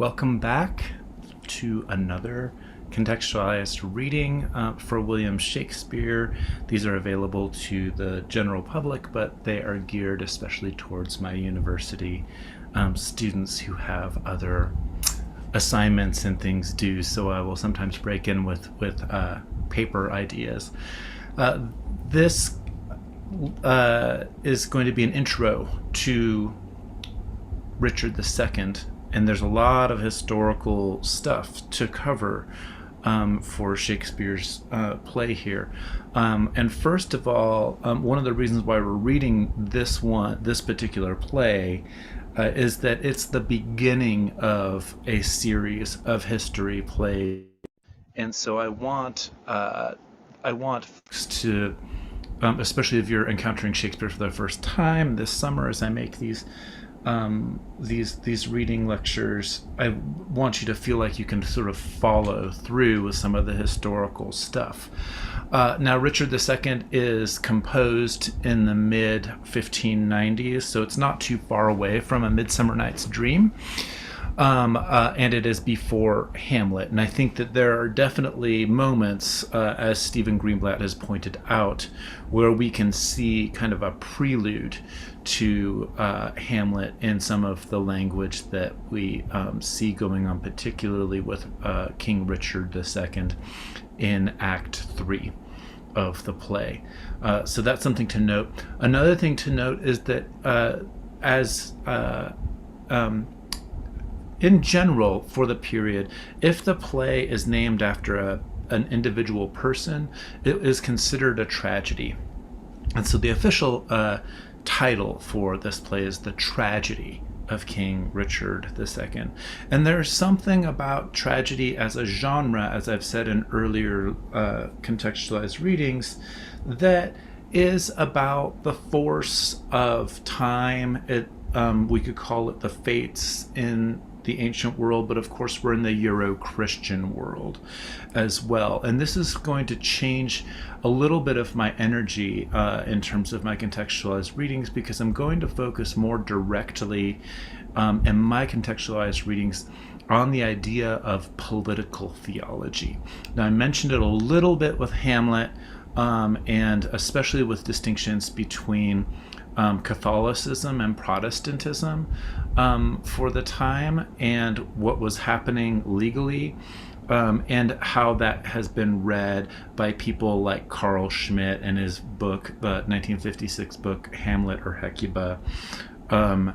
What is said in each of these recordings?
Welcome back to another contextualized reading for William Shakespeare. These are available to the general public, but they are geared especially towards my university students who have other assignments and things due, so I will sometimes break in with paper ideas. This is going to be an intro to Richard II, and there's a lot of historical stuff to cover for Shakespeare's play here. And first of all, one of the reasons why we're reading this particular play is that it's the beginning of a series of history plays, and so I want folks to, especially if you're encountering Shakespeare for the first time this summer, as I make these reading lectures, I want you to feel like you can sort of follow through with some of the historical stuff. Now, Richard II is composed in the mid-1590s, so it's not too far away from A Midsummer Night's Dream, and it is before Hamlet. And I think that there are definitely moments, as Stephen Greenblatt has pointed out, where we can see kind of a prelude to Hamlet in some of the language that we see going on, particularly with King Richard II in Act 3 of the play. So that's something to note. Another thing to note is that in general, for the period, if the play is named after an individual person, it is considered a tragedy. And so the official title for this play is The Tragedy of King Richard II. And there's something about tragedy as a genre, as I've said in earlier contextualized readings, that is about the force of time. We could call it the fates in the ancient world, but of course we're in the Euro-Christian world as well. And this is going to change a little bit of my energy in terms of my contextualized readings, because I'm going to focus more directly in my contextualized readings on the idea of political theology. Now, I mentioned it a little bit with Hamlet, and especially with distinctions between Catholicism and Protestantism for the time, and what was happening legally, and how that has been read by people like Carl Schmitt in his book, the 1956 book Hamlet or Hecuba. That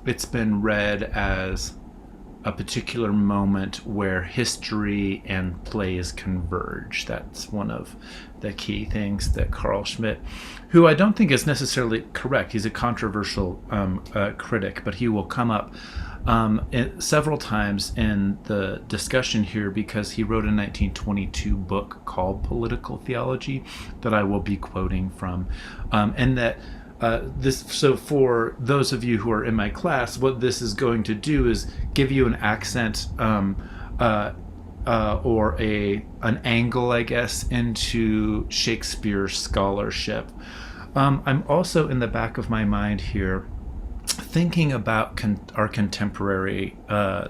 it's been read as a particular moment where history and plays converge. That's one of the key things that Carl Schmitt, who I don't think is necessarily correct, he's a controversial critic, but he will come up several times in the discussion here, because he wrote a 1922 book called Political Theology that I will be quoting from, and that so for those of you who are in my class, what this is going to do is give you an accent or an angle, I guess, into Shakespeare scholarship. I'm also, in the back of my mind here, thinking about our contemporary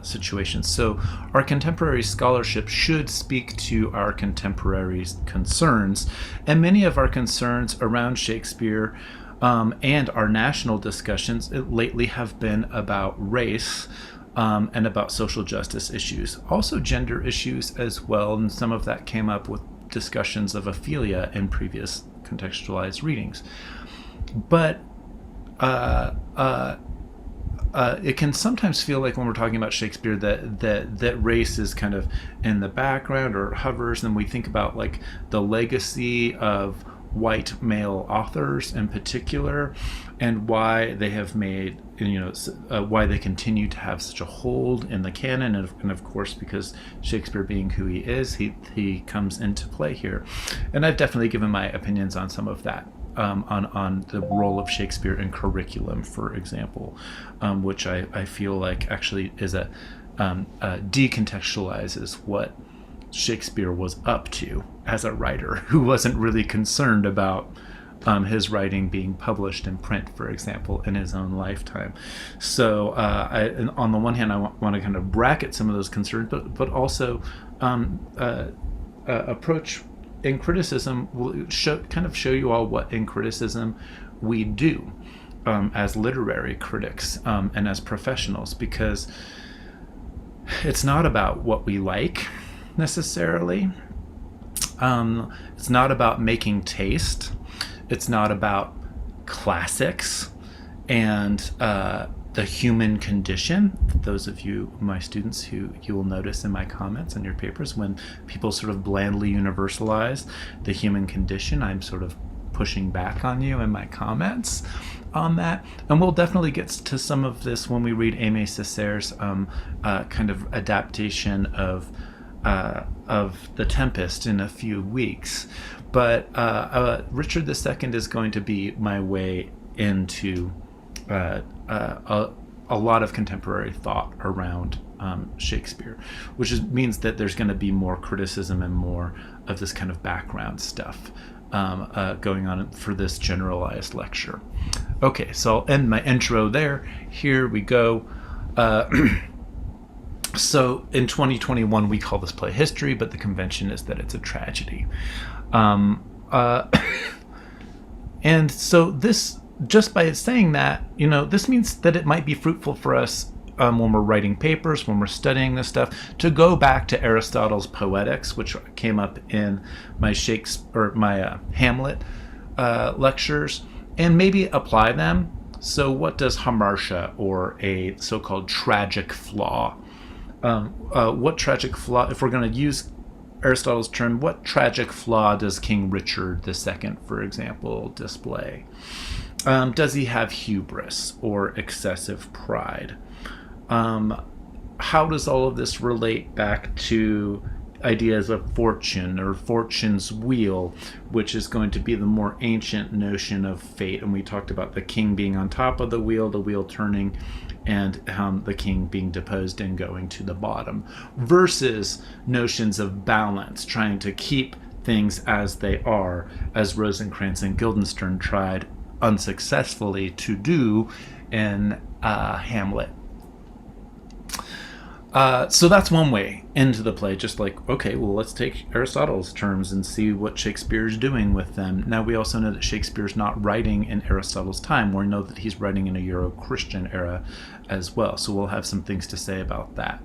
situation. So our contemporary scholarship should speak to our contemporary concerns, and many of our concerns around Shakespeare and our national discussions lately have been about race and about social justice issues, also gender issues as well, and some of that came up with discussions of Ophelia in previous contextualized readings. But it can sometimes feel like, when we're talking about Shakespeare, that race is kind of in the background or hovers, and we think about like the legacy of white male authors in particular, and why they have made, why they continue to have such a hold in the canon, and of course, because Shakespeare being who he is, he comes into play here. And I've definitely given my opinions on some of that, on the role of Shakespeare in curriculum, for example, which I feel like actually is decontextualizes what Shakespeare was up to as a writer, who wasn't really concerned about his writing being published in print, for example, in his own lifetime. So on the one hand, I want to kind of bracket some of those concerns, but also approach in criticism will show you all what in criticism we do as literary critics and as professionals, because it's not about what we like necessarily. It's not about making taste. It's not about classics and the human condition. Those of you, my students, who you will notice in my comments and your papers, when people sort of blandly universalize the human condition, I'm sort of pushing back on you in my comments on that. And we'll definitely get to some of this when we read Aimé Césaire's kind of adaptation of The Tempest in a few weeks. But Richard II is going to be my way into a lot of contemporary thought around Shakespeare, which means that there's going to be more criticism and more of this kind of background stuff going on for this generalized lecture. Okay, so I'll end my intro there. Here we go. So in 2021, we call this play history, but the convention is that it's a tragedy. And so this, just by saying that, this means that it might be fruitful for us when we're writing papers, when we're studying this stuff, to go back to Aristotle's Poetics, which came up in my Hamlet lectures, and maybe apply them. So what does hamartia, or a so-called tragic flaw, what tragic flaw, if we're going to use Aristotle's term, what tragic flaw does King Richard II, for example, display? Does he have hubris or excessive pride? How does all of this relate back to ideas of fortune or fortune's wheel, which is going to be the more ancient notion of fate? And we talked about the king being on top of the wheel turning, and the king being deposed and going to the bottom, versus notions of balance, trying to keep things as they are, as Rosencrantz and Guildenstern tried unsuccessfully to do in Hamlet. So that's one way into the play, just like, okay, well, let's take Aristotle's terms and see what Shakespeare's doing with them. Now, we also know that Shakespeare's not writing in Aristotle's time. We know that he's writing in a Euro-Christian era as well, so we'll have some things to say about that.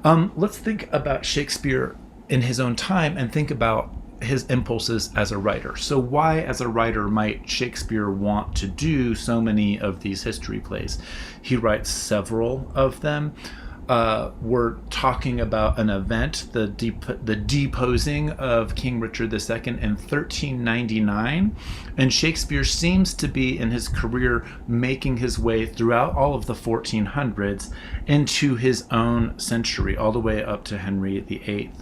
Let's think about Shakespeare in his own time and think about his impulses as a writer. So why, as a writer, might Shakespeare want to do so many of these history plays? He writes several of them. We're talking about an event, the deposing of King Richard II in 1399, and Shakespeare seems to be in his career making his way throughout all of the 1400s into his own century, all the way up to Henry VIII.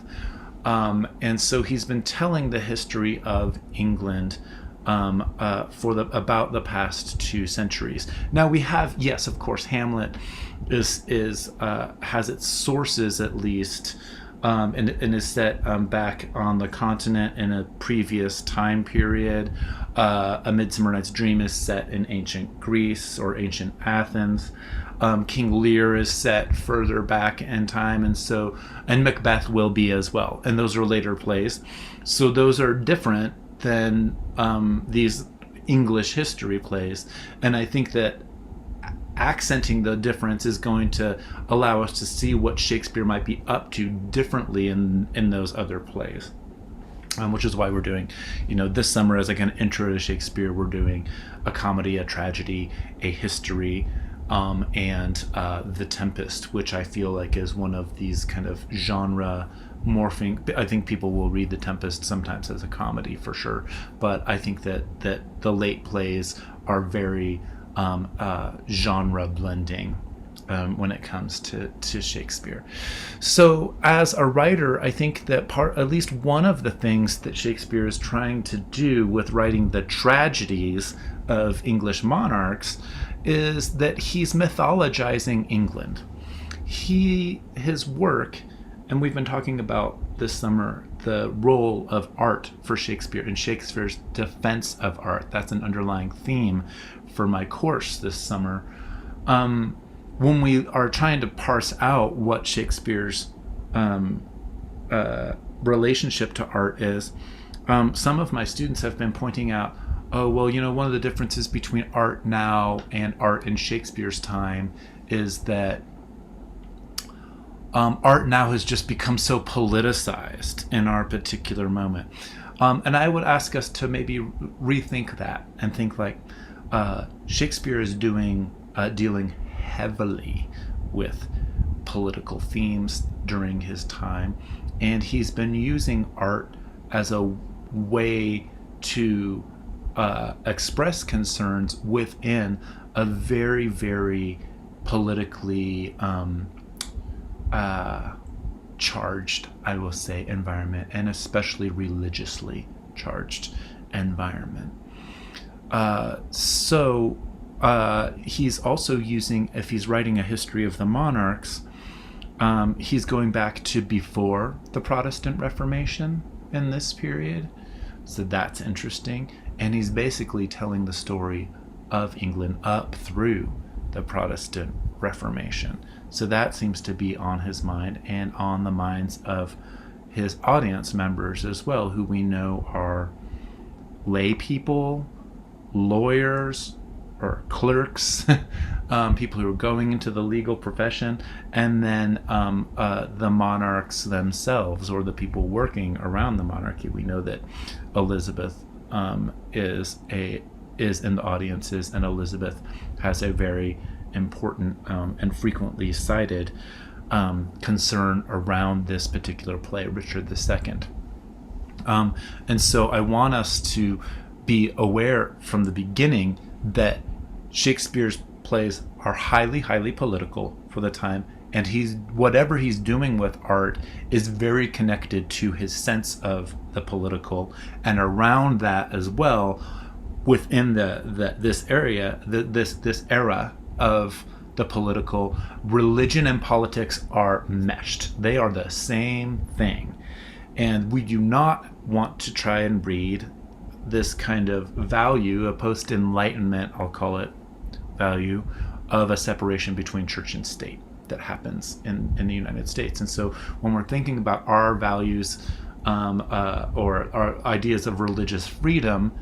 And so he's been telling the history of England about the past 2 centuries. Now we have, yes, of course, Hamlet has its sources, at least, and is set back on the continent in a previous time period. A Midsummer Night's Dream is set in ancient Greece or ancient Athens. King Lear is set further back in time, and Macbeth will be as well. And those are later plays, so those are different than these English history plays. And I think that accenting the difference is going to allow us to see what Shakespeare might be up to differently in those other plays. Which is why we're doing, this summer, as like an intro to Shakespeare, we're doing a comedy, a tragedy, a history, and The Tempest, which I feel like is one of these kind of genre morphing. I think people will read The Tempest sometimes as a comedy for sure, but I think that the late plays are very genre blending when it comes to Shakespeare. So as a writer, I think that at least one of the things that Shakespeare is trying to do with writing the tragedies of English monarchs is that he's mythologizing England. His work, and we've been talking about this summer the role of art for Shakespeare and Shakespeare's defense of art. That's an underlying theme for my course this summer. When we are trying to parse out what Shakespeare's relationship to art is, some of my students have been pointing out, oh, well, one of the differences between art now and art in Shakespeare's time is that art now has just become so politicized in our particular moment. And I would ask us to maybe rethink that and think like Shakespeare is dealing heavily with political themes during his time, and he's been using art as a way to express concerns within a very, very politically charged, I will say, environment, and especially religiously charged environment. So he's also using, if he's writing a history of the monarchs, he's going back to before the Protestant Reformation in this period. So that's interesting. And he's basically telling the story of England up through the Protestant Reformation. So that seems to be on his mind and on the minds of his audience members as well, who we know are lay people, lawyers, or clerks, people who are going into the legal profession, and then the monarchs themselves, or the people working around the monarchy. We know that Elizabeth is in the audiences, and Elizabeth has a very important and frequently cited concern around this particular play, Richard II. And so I want us to be aware from the beginning that Shakespeare's plays are highly, highly political for the time, and whatever he's doing with art is very connected to his sense of the political, and around that as well, within this area, this era of the political, religion and politics are meshed. They are the same thing, and we do not want to try and breed this kind of value, a post-enlightenment, I'll call it, value of a separation between church and state that happens in the United States. And so when we're thinking about our values or our ideas of religious freedom,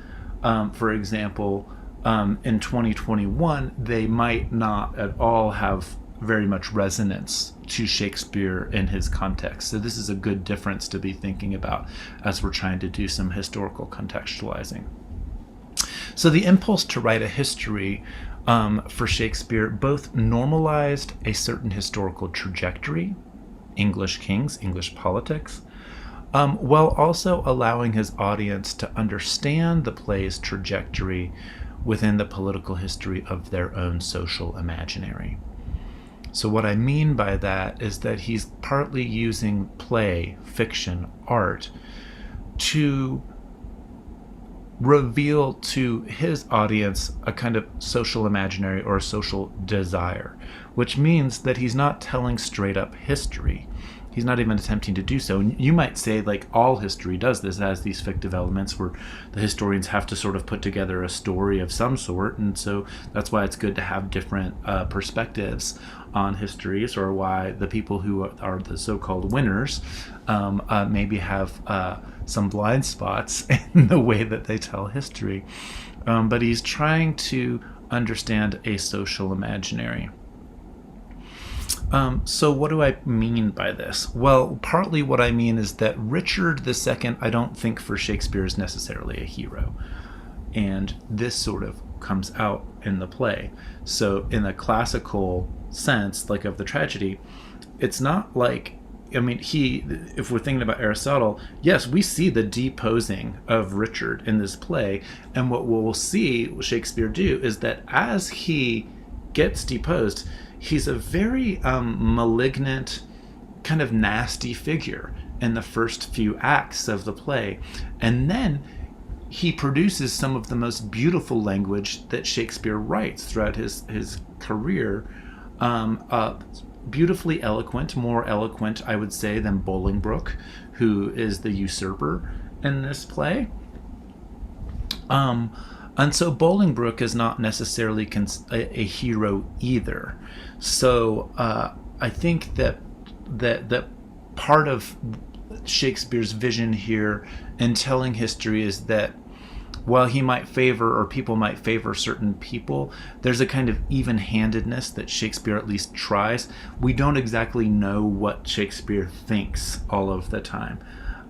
for example, in 2021, they might not at all have very much resonance to Shakespeare in his context. So this is a good difference to be thinking about as we're trying to do some historical contextualizing. So the impulse to write a history for Shakespeare both normalized a certain historical trajectory, English kings, English politics, while also allowing his audience to understand the play's trajectory within the political history of their own social imaginary. So what I mean by that is that he's partly using play, fiction, art to reveal to his audience a kind of social imaginary or a social desire, which means that he's not telling straight up history. He's not even attempting to do so. And you might say, like, all history does this, as these fictive elements where the historians have to sort of put together a story of some sort. And so that's why it's good to have different perspectives on histories, or why the people who are the so-called winners maybe have some blind spots in the way that they tell history. But he's trying to understand a social imaginary. So what do I mean by this? Well, partly what I mean is that Richard II, I don't think for Shakespeare is necessarily a hero. And this sort of comes out in the play. So in the classical sense, like of the tragedy, it's not like, I mean, if we're thinking about Aristotle, yes, we see the deposing of Richard in this play. And what we'll see Shakespeare do is that as he gets deposed, he's a very malignant, kind of nasty figure in the first few acts of the play. And then he produces some of the most beautiful language that Shakespeare writes throughout his career. Beautifully eloquent, more eloquent, I would say, than Bolingbroke, who is the usurper in this play. And so Bolingbroke is not necessarily a hero either. So I think that part of Shakespeare's vision here in telling history is that while he might favor, or people might favor certain people, there's a kind of even-handedness that Shakespeare at least tries. We don't exactly know what Shakespeare thinks all of the time.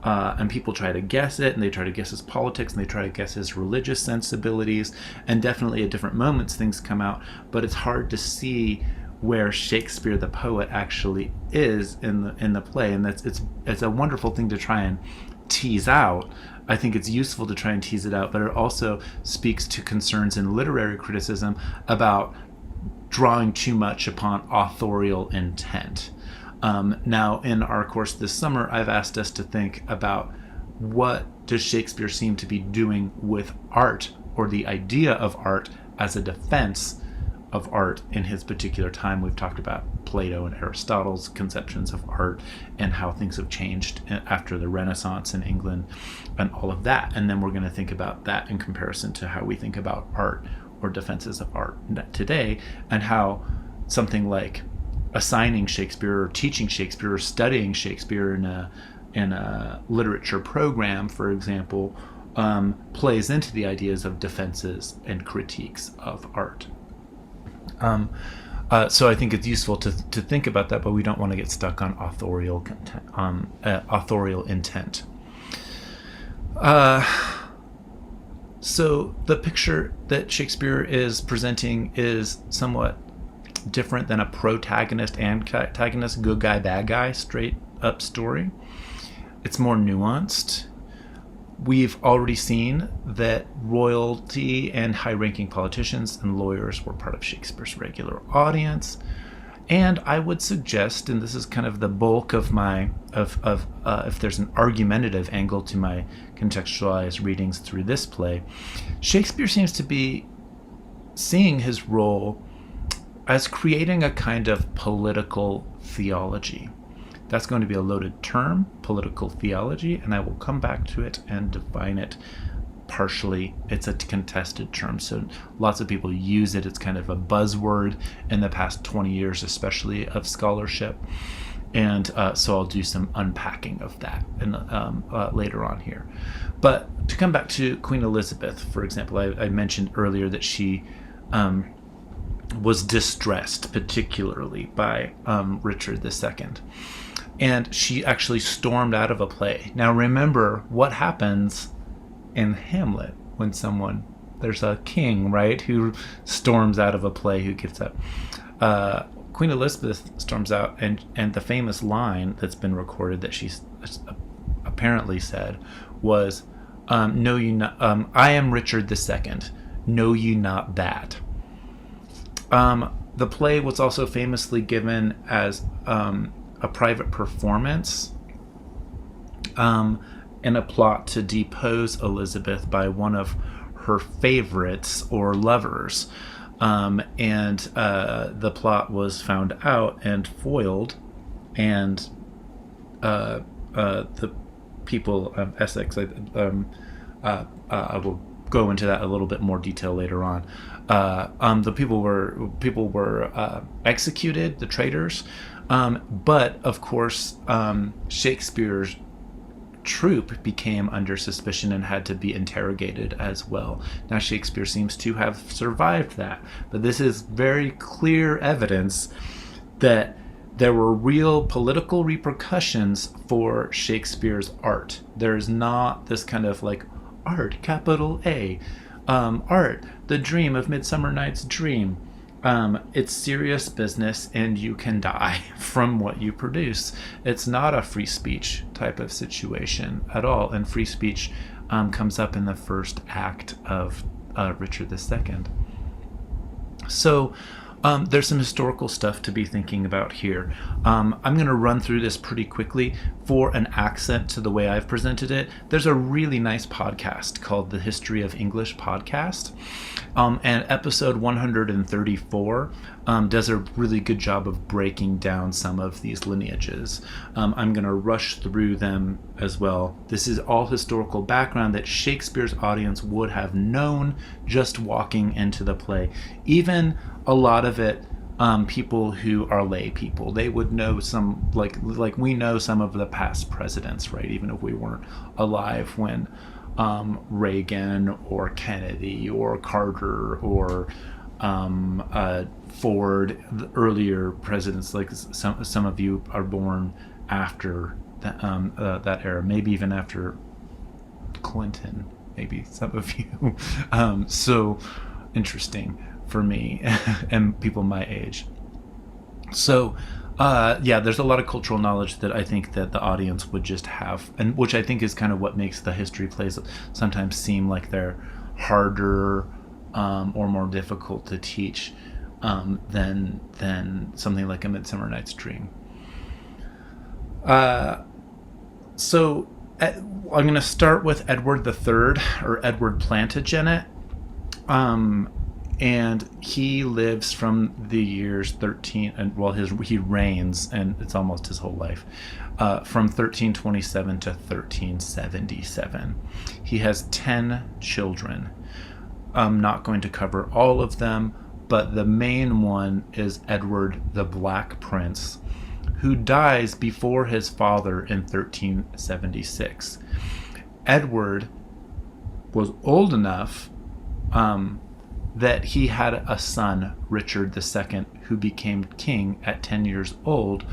And people try to guess it, and they try to guess his politics, and they try to guess his religious sensibilities, and definitely at different moments things come out, but it's hard to see where Shakespeare the poet actually is in the play, and it's a wonderful thing to try and tease out. I think it's useful to try and tease it out, but it also speaks to concerns in literary criticism about drawing too much upon authorial intent. Now, in our course this summer, I've asked us to think about what does Shakespeare seem to be doing with art, or the idea of art as a defense of art in his particular time. We've talked about Plato and Aristotle's conceptions of art and how things have changed after the Renaissance in England and all of that. And then we're going to think about that in comparison to how we think about art or defenses of art today, and how something like assigning Shakespeare or teaching Shakespeare or studying Shakespeare in a literature program, for example, plays into the ideas of defenses and critiques of art. So I think it's useful to think about that, but we don't want to get stuck on authorial intent. So the picture that Shakespeare is presenting is somewhat different than a protagonist antagonist, good guy, bad guy, straight up story. It's more nuanced. We've already seen that royalty and high-ranking politicians and lawyers were part of Shakespeare's regular audience. And I would suggest, and this is kind of the bulk of my, if there's an argumentative angle to my contextualized readings through this play, Shakespeare seems to be seeing his role as creating a kind of political theology. That's going to be a loaded term, political theology, and I will come back to it and define it partially. It's a contested term, so lots of people use it. It's kind of a buzzword in the past 20 years, especially of scholarship. And so I'll do some unpacking of that later on here. But to come back to Queen Elizabeth, for example, I mentioned earlier that she was distressed particularly by Richard II. And she actually stormed out of a play. Now remember what happens in Hamlet when there's a king, right, who storms out of a play, who gets up. Queen Elizabeth storms out, and the famous line that's been recorded that she's apparently said was, "Know you not? I am Richard II. Know you not that?" The play was also famously given as a private performance in a plot to depose Elizabeth by one of her favorites or lovers. And the plot was found out and foiled, and the people of Essex, I will go into that a little bit more detail later on. The people were executed, the traitors, but of course Shakespeare's troupe became under suspicion and had to be interrogated as well. Now Shakespeare seems to have survived that, but this is very clear evidence that there were real political repercussions for Shakespeare's art. There's not this kind of like art, capital A, art, the dream of Midsummer Night's Dream. It's serious business, and you can die from what you produce. It's not a free speech type of situation at all, and free speech comes up in the first act of Richard II. So there's some historical stuff to be thinking about here. I'm going to run through this pretty quickly. for an accent to the way I've presented it, there's a really nice podcast called the History of English Podcast. And episode 134 does a really good job of breaking down some of these lineages. I'm going to rush through them as well. This is all historical background that Shakespeare's audience would have known just walking into the play. Even a lot of it, people who are lay people, they would know some, like we know some of the past presidents, right? Even if we weren't alive when Reagan or Kennedy or Carter or Ford, the earlier presidents, like some of you are born after that era, maybe even after Clinton, maybe some of you. So interesting for me and people my age. So there's a lot of cultural knowledge that I think that the audience would just have, and which I think is kind of what makes the history plays sometimes seem like they're harder or more difficult to teach than something like A Midsummer Night's Dream. So I'm going to start with Edward III, or Edward Plantagenet. And he lives from the years 13, and he reigns, and it's almost his whole life, from 1327 to 1377. He has 10 children. I'm not going to cover all of them, but the main one is Edward the Black Prince, who dies before his father in 1376. Edward was old enough that he had a son, Richard II, who became king at 10 years old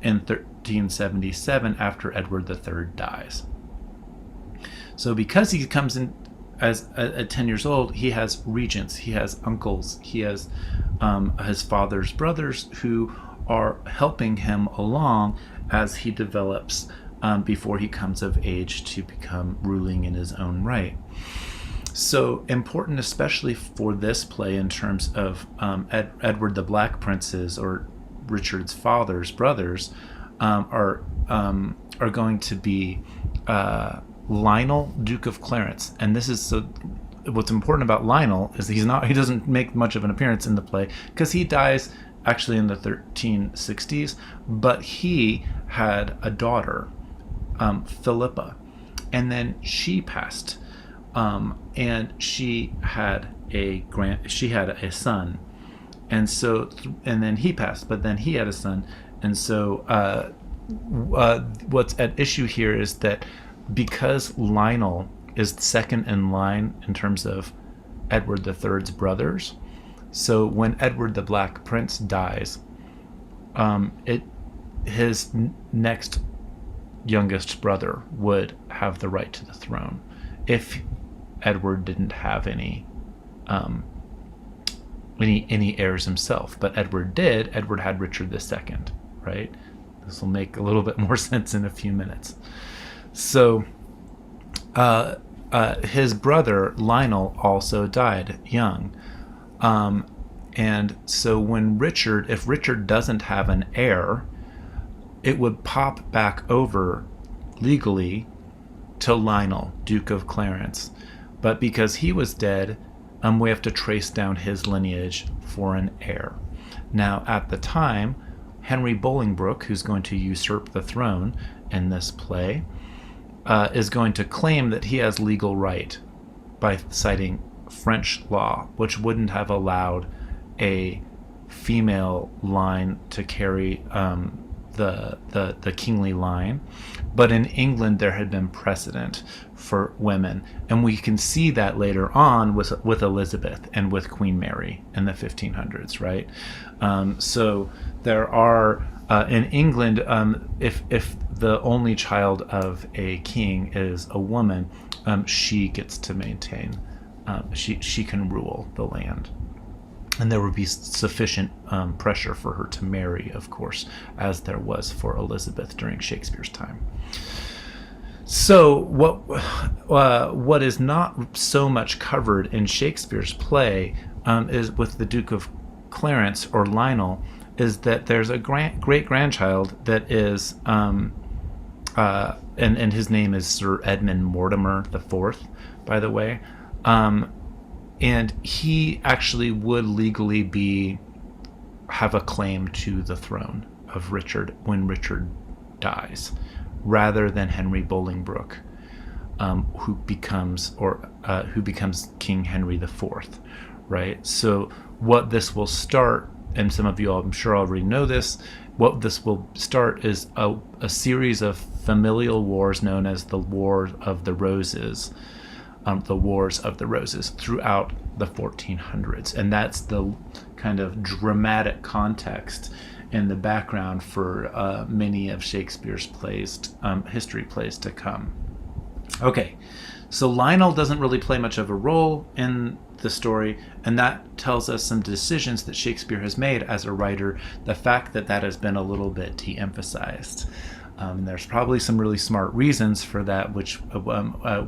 in 1377 after Edward III dies. So because he comes in as at 10 years old, he has regents, he has uncles, he has his father's brothers who are helping him along as he develops before he comes of age to become ruling in his own right. So important, especially for this play, in terms of Edward the Black Prince's, or Richard's father's brothers, are going to be Lionel, Duke of Clarence, and this is so. What's important about Lionel is he doesn't make much of an appearance in the play because he dies actually in the 1360s, but he had a daughter, Philippa, and then she passed. And she had a son, and then he passed, but then he had a son, and so what's at issue here is that because Lionel is second in line in terms of Edward III's brothers, so when Edward the Black Prince dies, his next youngest brother would have the right to the throne if Edward didn't have any heirs himself. But Edward did. Edward had Richard II, right? This will make a little bit more sense in a few minutes. So his brother Lionel also died young, and so if Richard doesn't have an heir, it would pop back over legally to Lionel, Duke of Clarence. But because he was dead, we have to trace down his lineage for an heir. Now, at the time, Henry Bolingbroke, who's going to usurp the throne in this play, is going to claim that he has legal right by citing French law, which wouldn't have allowed a female line to carry the kingly line. But in England, there had been precedent for women, and we can see that later on with Elizabeth and with Queen Mary in the 1500s, right? So there are in England, if the only child of a king is a woman, she gets to maintain, she can rule the land. And there would be sufficient pressure for her to marry, of course, as there was for Elizabeth during Shakespeare's time. So what is not so much covered in Shakespeare's play is with the Duke of Clarence, or Lionel, is that there's a great-grandchild that is and his name is Sir Edmund Mortimer IV, by the way. And he actually would legally have a claim to the throne of Richard when Richard dies, rather than Henry Bolingbroke, who becomes King Henry IV, right? So what this will start, and some of you I'm sure already know this, what this will start is a series of familial wars known as the War of the Roses, the Wars of the Roses throughout the 1400s. And that's the kind of dramatic context and the background for many of Shakespeare's plays, history plays to come. Okay, so Lionel doesn't really play much of a role in the story, and that tells us some decisions that Shakespeare has made as a writer, the fact that has been a little bit de-emphasized. And there's probably some really smart reasons for that, which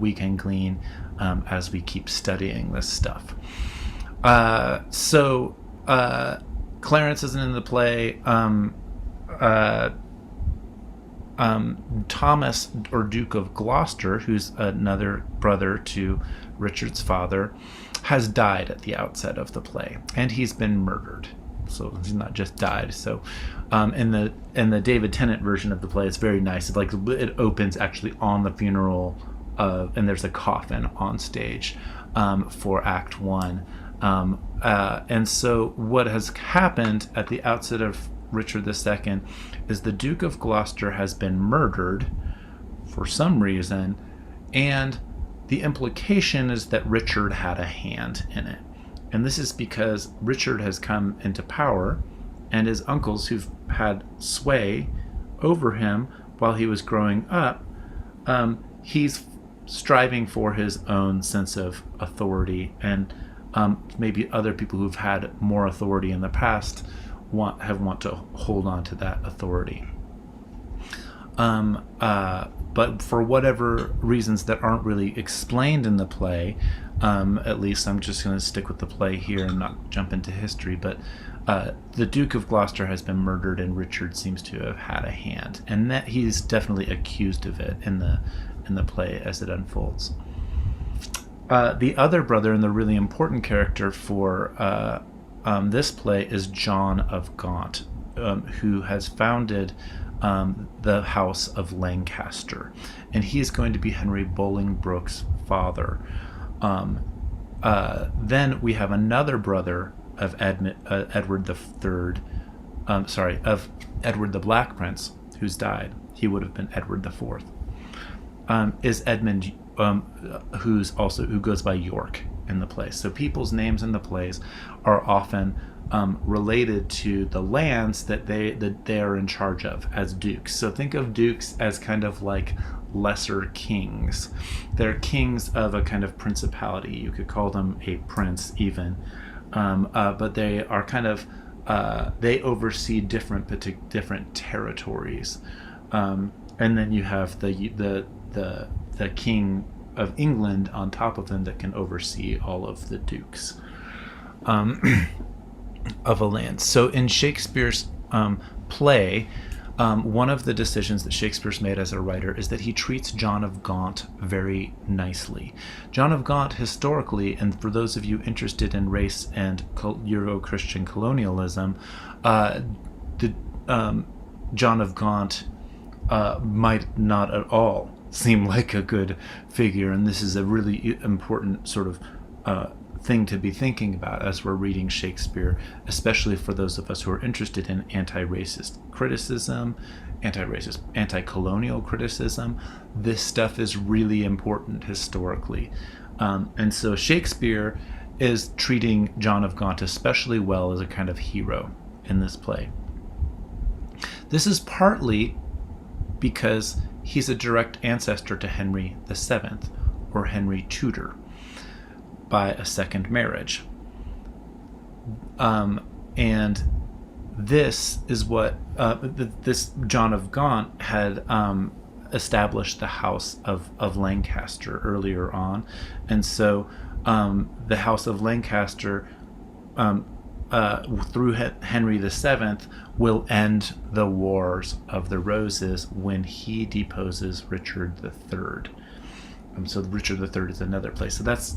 we can glean as we keep studying this stuff. So Clarence isn't in the play. Thomas, or Duke of Gloucester, who's another brother to Richard's father, has died at the outset of the play, and he's been murdered. So he's not just died. So in the David Tennant version of the play, it's very nice. It opens actually on the funeral, and there's a coffin on stage for Act 1. And so what has happened at the outset of Richard II is the Duke of Gloucester has been murdered for some reason, and the implication is that Richard had a hand in it. And this is because Richard has come into power, and his uncles, who've had sway over him while he was growing up, he's striving for his own sense of authority, and maybe other people who've had more authority in the past want to hold on to that authority. But for whatever reasons that aren't really explained in the play, at least I'm just going to stick with the play here and not jump into history, but the Duke of Gloucester has been murdered, and Richard seems to have had a hand, and that he's definitely accused of it in the play as it unfolds. The other brother, and the really important character for this play, is John of Gaunt, who has founded the House of Lancaster, and he is going to be Henry Bolingbroke's father. Then we have another brother of Edward III, of Edward the Black Prince, who's died. He would have been Edward IV. Is Edmund, who goes by York in the play. So people's names in the plays are often related to the lands that they are in charge of as dukes. So think of dukes as kind of like lesser kings. They're kings of a kind of principality. You could call them a prince even, but they are kind of they oversee different territories, and then you have the king of England on top of them that can oversee all of the dukes of a land. So in Shakespeare's play, one of the decisions that Shakespeare's made as a writer is that he treats John of Gaunt very nicely. John of Gaunt, historically, and for those of you interested in race and Euro-Christian colonialism, John of Gaunt might not at all seem like a good figure, and this is a really important sort of thing to be thinking about as we're reading Shakespeare, especially for those of us who are interested in anti-racist criticism, anti-colonial criticism. This stuff is really important historically. And so Shakespeare is treating John of Gaunt especially well as a kind of hero in this play. This is partly because he's a direct ancestor to Henry VII, or Henry Tudor, by a second marriage. And this is what this John of Gaunt had established the House of Lancaster earlier on, and so the House of Lancaster through Henry VII, will end the Wars of the Roses when he deposes Richard III. So Richard III is another place. So that's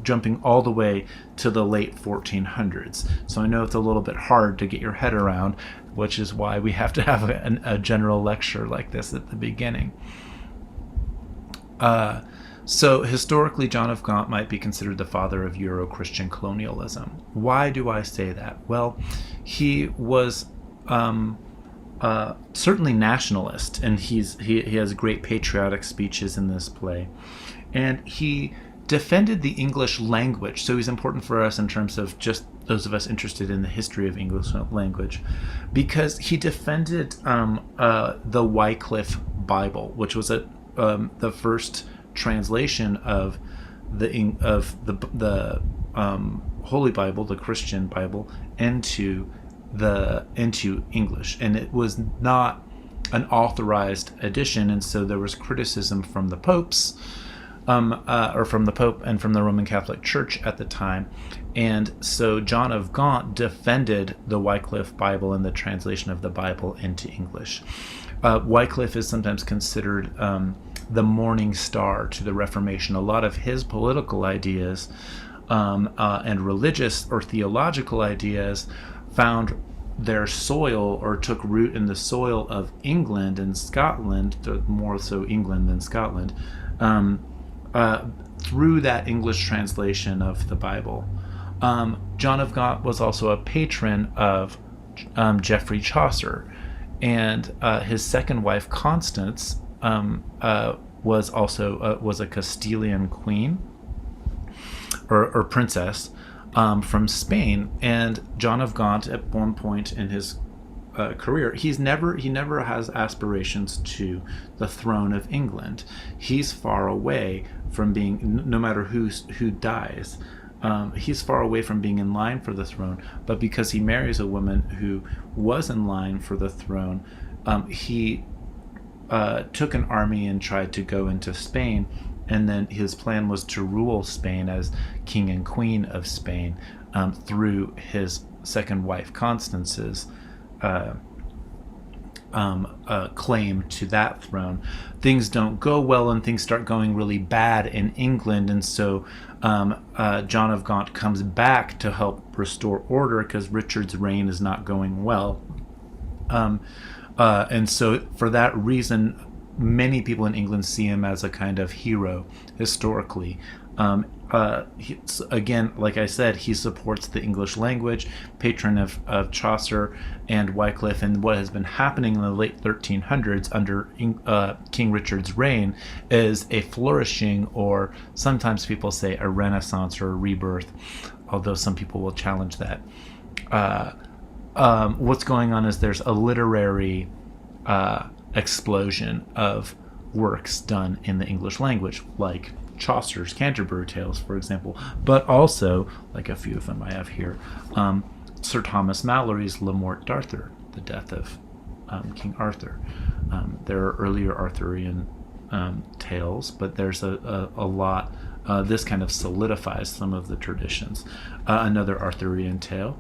jumping all the way to the late 1400s. So I know it's a little bit hard to get your head around, which is why we have to have a general lecture like this at the beginning. So historically, John of Gaunt might be considered the father of Euro-Christian colonialism. Why do I say that? Well, he was certainly nationalist, and he has great patriotic speeches in this play, and he defended the English language. So he's important for us in terms of just those of us interested in the history of English language, because he defended the Wycliffe Bible, which was the first translation of the Holy Bible, the Christian Bible, into English, and it was not an authorized edition, and so there was criticism from the popes, or from the Pope and from the Roman Catholic Church at the time, and so John of Gaunt defended the Wycliffe Bible and the translation of the Bible into English. Wycliffe is sometimes considered the morning star to the Reformation. A lot of his political ideas and religious or theological ideas found their soil, or took root in the soil of England and Scotland, more so England than Scotland, through that English translation of the Bible. John of Gaunt was also a patron of Geoffrey Chaucer, and his second wife, Constance, was a Castilian queen or princess from Spain. And John of Gaunt, at one point in his career, he never has aspirations to the throne of England. He's far away from being, no matter who dies, he's far away from being in line for the throne. But because he marries a woman who was in line for the throne, he took an army and tried to go into Spain, and then his plan was to rule Spain as king and queen of Spain through his second wife Constance's claim to that throne. Things don't go well, and things start going really bad in England, and so John of Gaunt comes back to help restore order because Richard's reign is not going well. And so for that reason, many people in England see him as a kind of hero historically. Again, like I said, he supports the English language, patron of Chaucer and Wycliffe, and what has been happening in the late 1300s under King Richard's reign is a flourishing, or sometimes people say a renaissance or a rebirth, although some people will challenge that. What's going on is there's a literary explosion of works done in the English language, like Chaucer's Canterbury Tales, for example, but also, like a few of them I have here, Sir Thomas Malory's Le Morte d'Arthur, the death of King Arthur. There are earlier Arthurian tales, but there's a lot. This kind of solidifies some of the traditions. Another Arthurian tale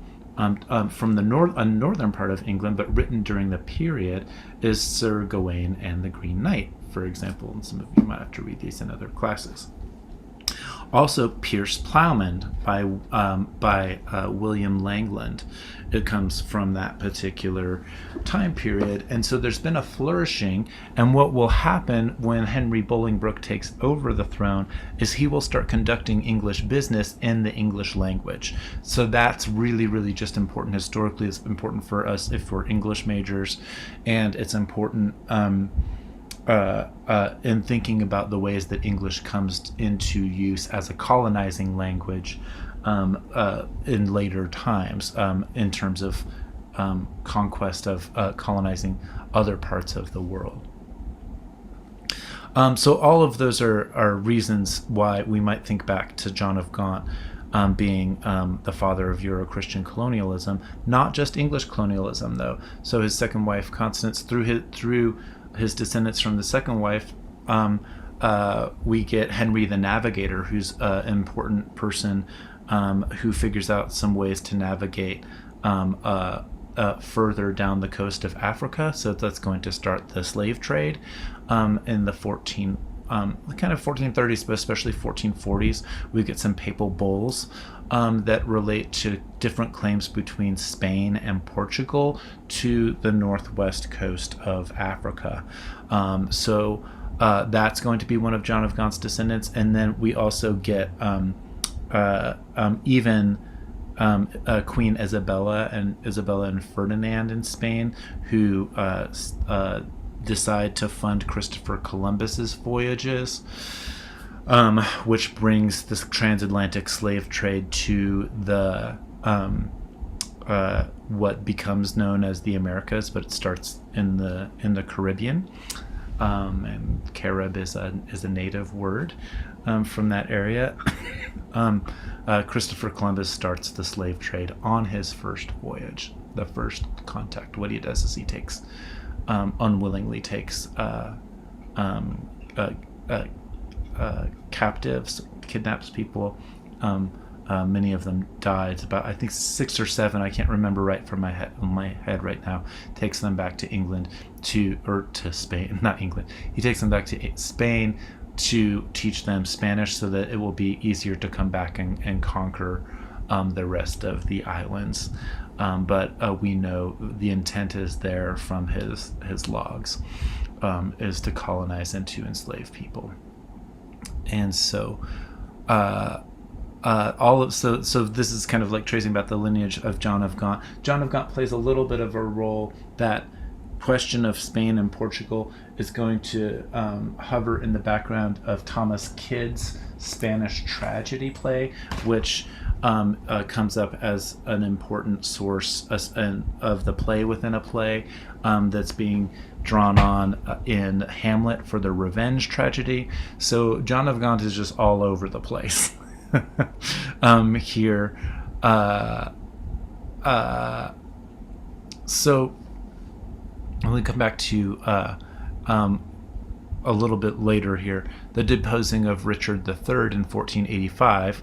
from the northern part of England, but written during the period, is Sir Gawain and the Green Knight, for example, and some of you might have to read these in other classes. Also, Pierce Plowman by William Langland. It comes from that particular time period, and so there's been a flourishing. And what will happen when Henry Bolingbroke takes over the throne is he will start conducting English business in the English language. So that's really, really just important historically. It's important for us if we're English majors, and it's important in thinking about the ways that English comes into use as a colonizing language in later times, in terms of conquest of colonizing other parts of the world. So all of those are reasons why we might think back to John of Gaunt being the father of Euro-Christian colonialism, not just English colonialism, though. So his second wife, Constance, through his descendants from the second wife, we get Henry the Navigator, who's an important person who figures out some ways to navigate further down the coast of Africa. So that's going to start the slave trade in the kind of 1430s, but especially 1440s. We get some papal bulls that relate to different claims between Spain and Portugal to the northwest coast of Africa. So that's going to be one of John of Gaunt's descendants. And then we also get Queen Isabella and Ferdinand in Spain, who decide to fund Christopher Columbus's voyages, which brings this transatlantic slave trade to the what becomes known as the Americas, but it starts in the Caribbean. And Carib is a native word from that area. Christopher Columbus starts the slave trade on his first voyage, the first contact. What he does is he unwillingly takes captives, kidnaps people. Many of them died. About, I think, 6 or 7. I can't remember right from my head right now. Takes them back to England to Spain, not England. He takes them back to Spain to teach them Spanish, so that it will be easier to come back and conquer the rest of the islands. But we know the intent is there from his logs, is to colonize and to enslave people. And so so this is kind of like tracing back the lineage of John of Gaunt. John of Gaunt plays a little bit of a role. That question of Spain and Portugal is going to hover in the background of Thomas Kyd's Spanish tragedy play, which comes up as an important source of the play within a play that's being drawn on in Hamlet for the revenge tragedy. So John of Gaunt is just all over the place here. So I'm going to come back to a little bit later here. The deposing of Richard III in 1485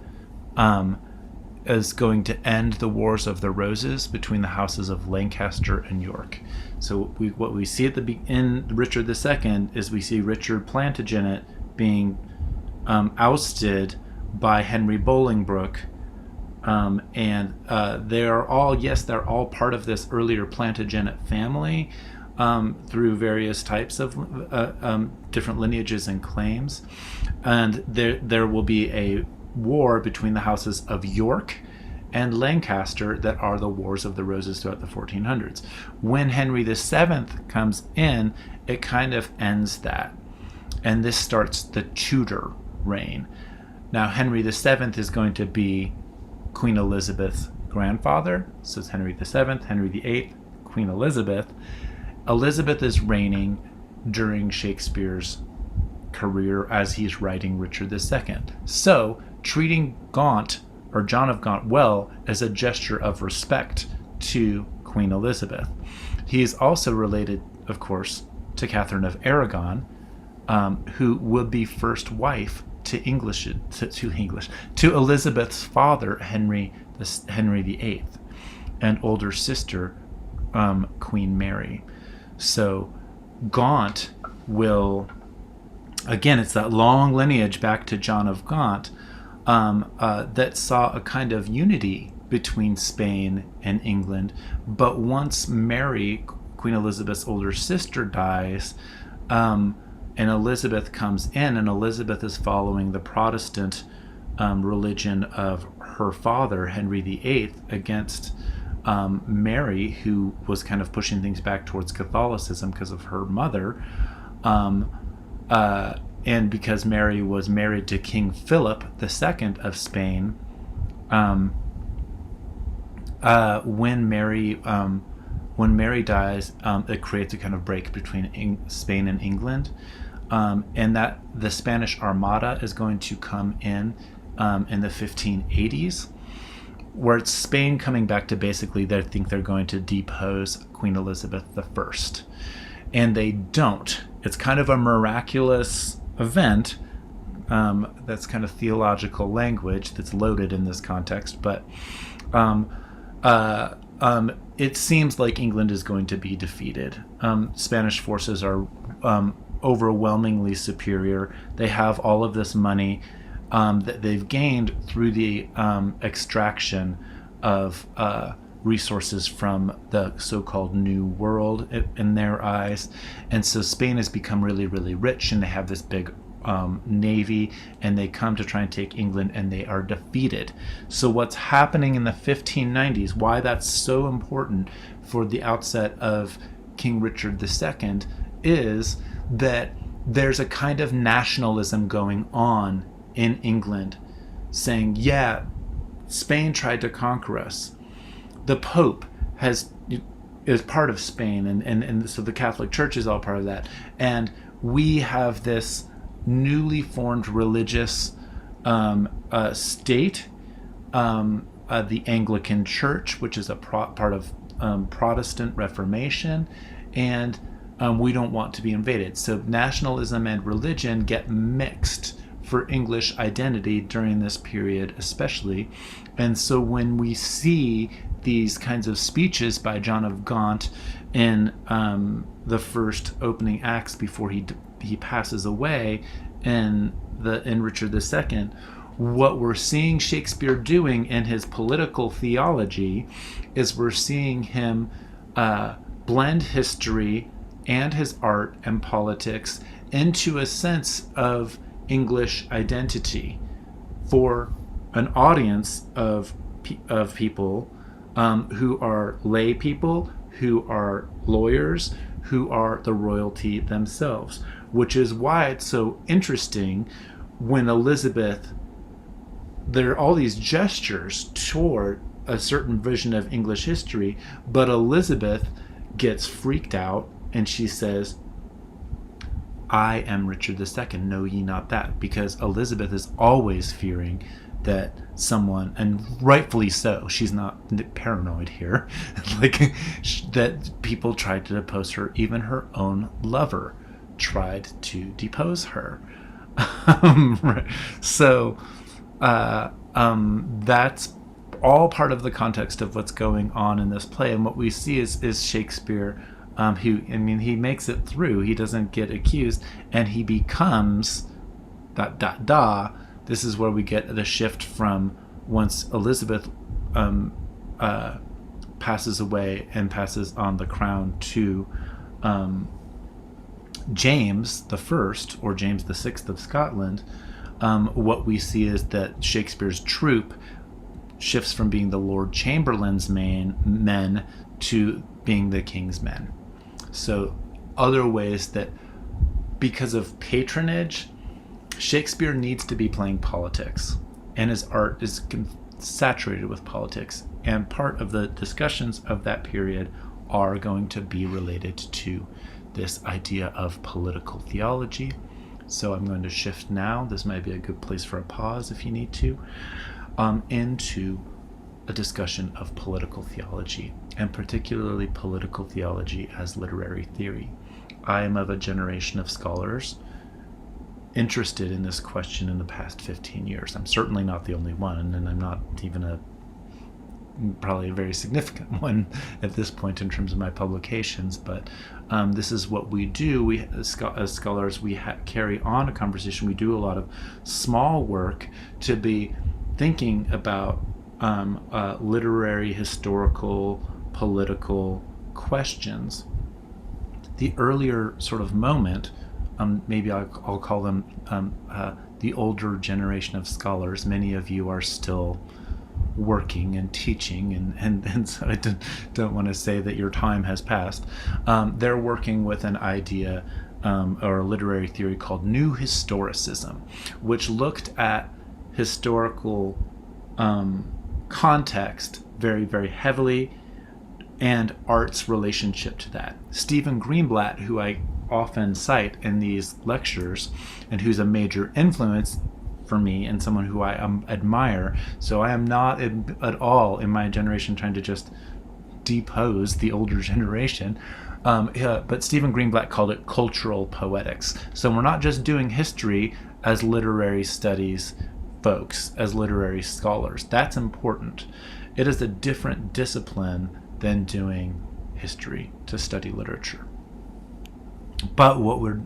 is going to end the Wars of the Roses between the houses of Lancaster and York. So what we see in Richard II is we see Richard Plantagenet being ousted by Henry Bolingbroke, and they're all part of this earlier Plantagenet family through various types of different lineages and claims, and there will be a war between the houses of York and Lancaster that are the Wars of the Roses throughout the 1400s. When Henry VII comes in, it kind of ends that, and this starts the Tudor reign. Now, Henry VII is going to be Queen Elizabeth's grandfather, so it's Henry VII, Henry VIII, Queen Elizabeth. Elizabeth is reigning during Shakespeare's career as he's writing Richard II. So, treating Gaunt, or John of Gaunt, well is a gesture of respect to Queen Elizabeth. He is also related, of course, to Catherine of Aragon, who would be first wife to Elizabeth's father, Henry VIII, and older sister, Queen Mary. So Gaunt will, again, it's that long lineage back to John of Gaunt that saw a kind of unity between Spain and England. But once Mary, Queen Elizabeth's older sister, dies, and Elizabeth comes in, and Elizabeth is following the Protestant religion of her father, Henry VIII, against Mary, who was kind of pushing things back towards Catholicism because of her mother, and because Mary was married to King Philip II of Spain. When Mary dies, it creates a kind of break between Spain and England, and that the Spanish Armada is going to come in the 1580s, where it's Spain coming back to basically they think they're going to depose Queen Elizabeth I. And they don't. It's kind of a miraculous event, that's kind of theological language that's loaded in this context, but it seems like England is going to be defeated. Spanish forces are overwhelmingly superior. They have all of this money that they've gained through the extraction of resources from the so-called New World in their eyes. And so Spain has become really, really rich, and they have this big navy, and they come to try and take England, and they are defeated. So what's happening in the 1590s, why that's so important for the outset of King Richard II, is that there's a kind of nationalism going on in England, saying, yeah, Spain tried to conquer us. The Pope is part of Spain, and so the Catholic Church is all part of that. And we have this newly formed religious state, the Anglican Church, which is a part of Protestant Reformation, and we don't want to be invaded. So nationalism and religion get mixed for English identity during this period especially. And so when we see these kinds of speeches by John of Gaunt in the first opening acts before he passes away in Richard II, what we're seeing Shakespeare doing in his political theology is we're seeing him blend history and his art and politics into a sense of English identity for an audience of people who are lay people, who are lawyers, who are the royalty themselves, which is why it's so interesting when Elizabeth, there are all these gestures toward a certain vision of English history, but Elizabeth gets freaked out and she says, I am Richard II, know ye not that? Because Elizabeth is always fearing that someone, and rightfully so, she's not paranoid here, like that people tried to depose her. Even her own lover tried to depose her. So that's all part of the context of what's going on in this play. And what we see is Shakespeare, who, I mean, he makes it through. He doesn't get accused, and he becomes ... This is where we get the shift from once Elizabeth passes away and passes on the crown to James the First, or James the Sixth of Scotland. What we see is that Shakespeare's troupe shifts from being the Lord Chamberlain's men to being the king's men. So other ways that, because of patronage, Shakespeare needs to be playing politics, and his art is saturated with politics, and part of the discussions of that period are going to be related to this idea of political theology. So I'm going to shift now, this might be a good place for a pause if you need to, into a discussion of political theology, and particularly political theology as literary theory. I am of a generation of scholars interested in this question in the past 15 years. I'm certainly not the only one, and I'm not even probably a very significant one at this point in terms of my publications, but this is what we do. We, as scholars, we carry on a conversation. We do a lot of small work to be thinking about literary, historical, political questions. The earlier sort of moment, maybe I'll call them the older generation of scholars. Many of you are still working and teaching, and so I don't want to say that your time has passed. They're working with an idea or a literary theory called New Historicism, which looked at historical context very, very heavily, and art's relationship to that. Stephen Greenblatt, who I often cite in these lectures, and who's a major influence for me and someone who I admire. So I am not at all in my generation trying to just depose the older generation. But Stephen Greenblatt called it cultural poetics. So we're not just doing history as literary studies folks, as literary scholars. That's important. It is a different discipline than doing history to study literature. But what we're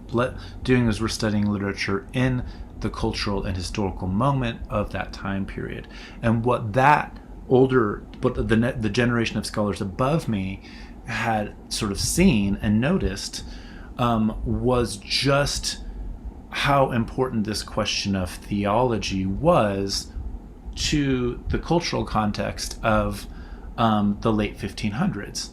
doing is we're studying literature in the cultural and historical moment of that time period. And what the generation of scholars above me had sort of seen and noticed was just how important this question of theology was to the cultural context of the late 1500s.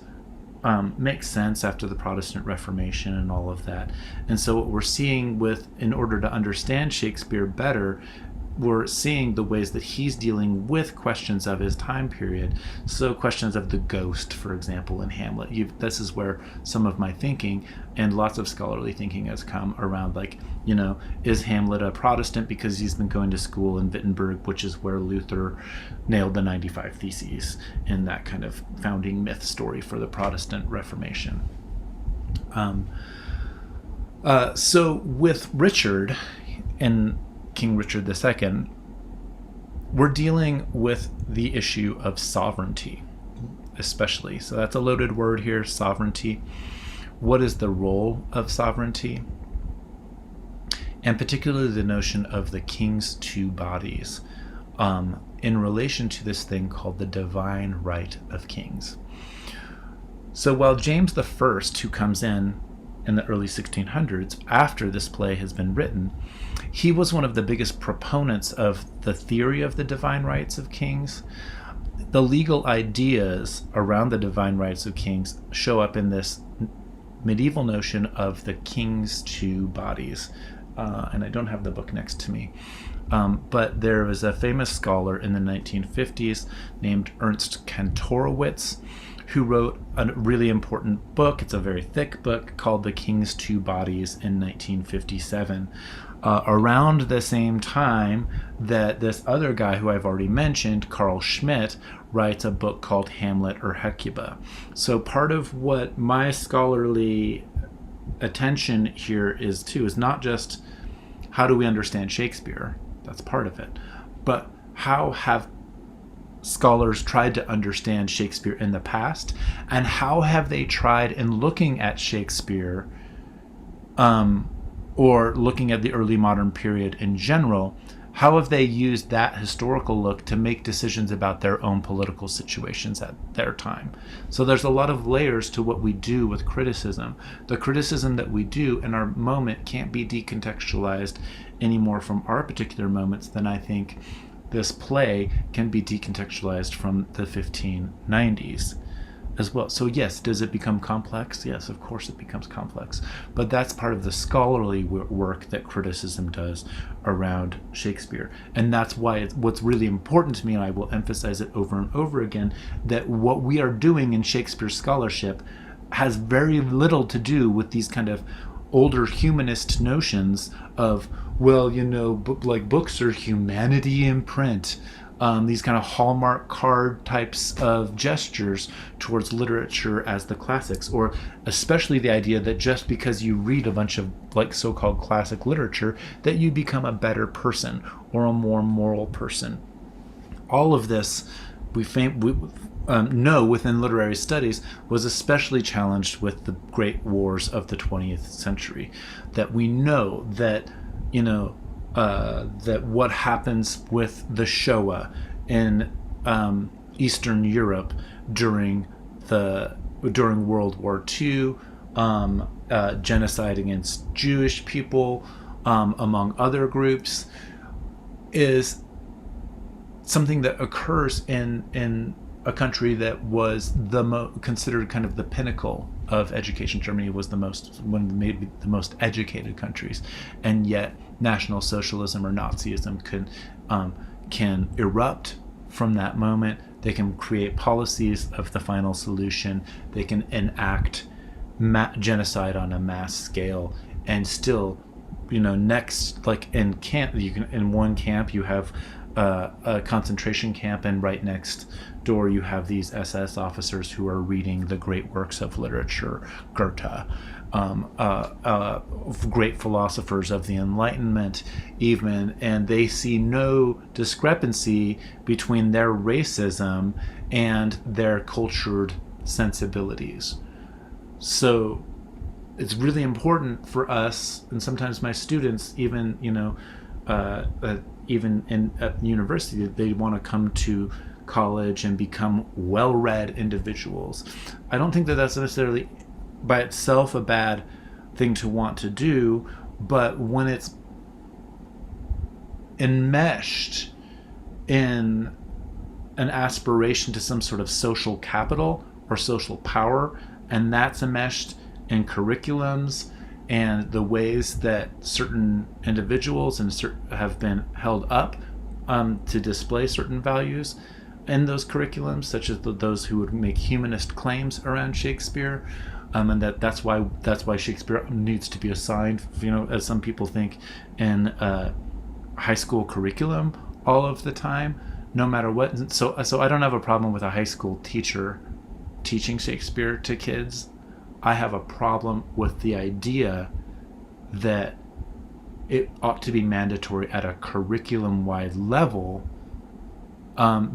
Makes sense after the Protestant Reformation and all of that. And so what we're seeing in order to understand Shakespeare better, we're seeing the ways that he's dealing with questions of his time period. So questions of the ghost, for example, in Hamlet. This is where some of my thinking and lots of scholarly thinking has come around, like, is Hamlet a Protestant because he's been going to school in Wittenberg, which is where Luther nailed the 95 Theses in that kind of founding myth story for the Protestant Reformation. So with Richard and King Richard II, we're dealing with the issue of sovereignty, especially. So that's a loaded word here, sovereignty. What is the role of sovereignty? And particularly the notion of the king's two bodies in relation to this thing called the divine right of kings. So while James I, who comes in the early 1600s, after this play has been written, he was one of the biggest proponents of the theory of the divine rights of kings. The legal ideas around the divine rights of kings show up in this medieval notion of the king's two bodies. And I don't have the book next to me. But there was a famous scholar in the 1950s named Ernst Kantorowicz, who wrote a really important book. It's a very thick book called The King's Two Bodies in 1957. Around the same time that this other guy who I've already mentioned, Carl Schmitt, writes a book called Hamlet or Hecuba. So part of what my scholarly attention here is not just how do we understand Shakespeare, that's part of it, but how have scholars tried to understand Shakespeare in the past, and how have they tried in looking at Shakespeare or looking at the early modern period in general, how have they used that historical look to make decisions about their own political situations at their time? So there's a lot of layers to what we do with criticism. The criticism that we do in our moment can't be decontextualized any more from our particular moments than I think this play can be decontextualized from the 1590s as well. So yes, does it become complex? Yes, of course it becomes complex. But that's part of the scholarly work that criticism does around Shakespeare. And that's why what's really important to me, and I will emphasize it over and over again, that what we are doing in Shakespeare scholarship has very little to do with these kind of older humanist notions of, well, like books are humanity in print. These kind of Hallmark card types of gestures towards literature as the classics, or especially the idea that just because you read a bunch of like so-called classic literature that you become a better person or a more moral person. All of this we know within literary studies was especially challenged with the great wars of the 20th century. That we know that that what happens with the Shoah in Eastern Europe during World War II, genocide against Jewish people, among other groups, is something that occurs in a country that was considered kind of the pinnacle of education. Germany was one of maybe the most educated countries, and yet National Socialism or Nazism can erupt from that moment. They can create policies of the final solution. They can enact genocide on a mass scale, and still, next, like in one camp you have a concentration camp, and right next door you have these SS officers who are reading the great works of literature, Goethe, great philosophers of the Enlightenment even, and they see no discrepancy between their racism and their cultured sensibilities. So it's really important for us, and sometimes my students, even even at university, they want to come to college and become well-read individuals. I don't think that that's necessarily by itself a bad thing to want to do, but when it's enmeshed in an aspiration to some sort of social capital or social power, and that's enmeshed in curriculums and the ways that certain individuals have been held up to display certain values in those curriculums, such as those who would make humanist claims around Shakespeare, and that's why Shakespeare needs to be assigned, as some people think, in high school curriculum all of the time, no matter what. So I don't have a problem with a high school teacher teaching Shakespeare to kids. I have a problem with the idea that it ought to be mandatory at a curriculum-wide level,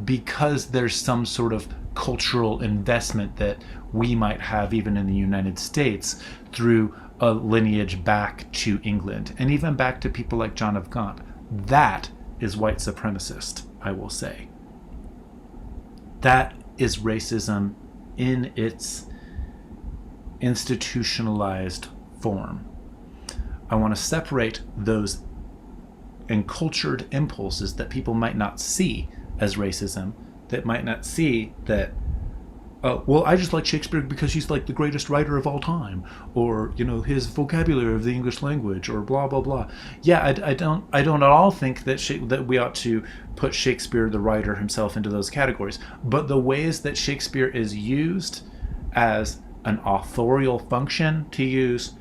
because there's some sort of cultural investment that we might have even in the United States through a lineage back to England and even back to people like John of Gaunt. That is white supremacist, I will say. That is racism in its institutionalized form. I want to separate those encultured impulses that people might not see as racism, that might not see that, well, I just like Shakespeare because he's like the greatest writer of all time, or his vocabulary of the English language, or blah blah blah. Yeah, I don't at all think that we ought to put Shakespeare the writer himself into those categories, but the ways that Shakespeare is used as an authorial function, to use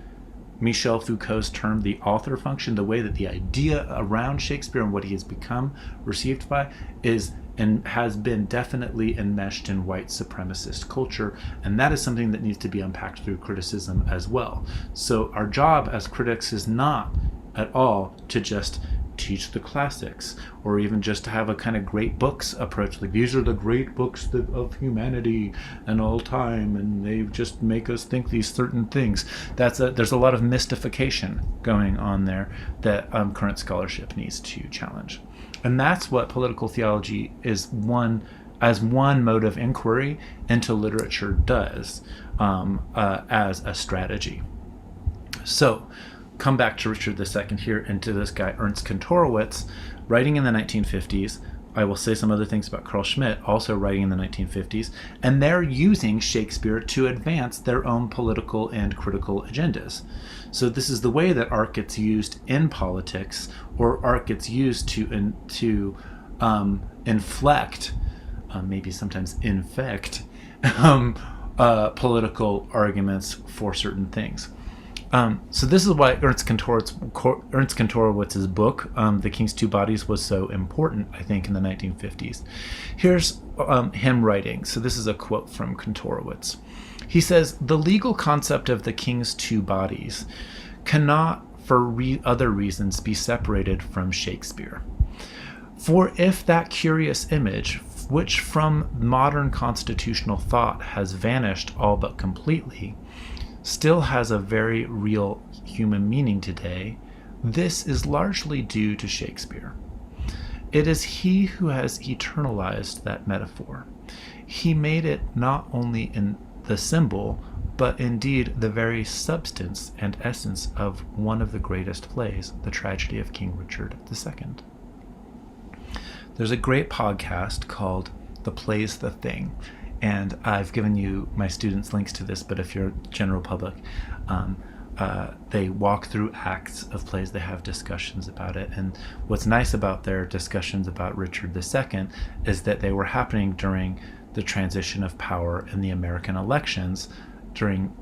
Michel Foucault's term, the author function, the way that the idea around Shakespeare and what he has become received by is and has been definitely enmeshed in white supremacist culture, and that is something that needs to be unpacked through criticism as well. So our job as critics is not at all to just teach the classics, or even just to have a kind of great books approach, like these are the great books of humanity and all time, and they just make us think these certain things. There's a lot of mystification going on there that current scholarship needs to challenge. And that's what political theology is one mode of inquiry into literature does, as a strategy. So come back to Richard II here, and to this guy Ernst Kantorowicz, writing in the 1950s. I will say some other things about Carl Schmitt, also writing in the 1950s, and they're using Shakespeare to advance their own political and critical agendas. So this is the way that art gets used in politics, or art gets used to inflect, maybe sometimes infect, political arguments for certain things. So this is why Ernst Kantorowicz's book, The King's Two Bodies, was so important, I think, in the 1950s. Here's him writing. So this is a quote from Kantorowicz. He says, "The legal concept of the king's two bodies cannot, for other reasons, be separated from Shakespeare. For if that curious image, which from modern constitutional thought has vanished all but completely, still has a very real human meaning today, this is largely due to Shakespeare. It is he who has eternalized that metaphor. He made it not only in the symbol, but indeed the very substance and essence of one of the greatest plays, the tragedy of King Richard II." There's a great podcast called The Play's the Thing, and I've given you, my students, links to this, but if you're general public, they walk through acts of plays, they have discussions about it, and what's nice about their discussions about Richard II is that they were happening during the transition of power in the American elections during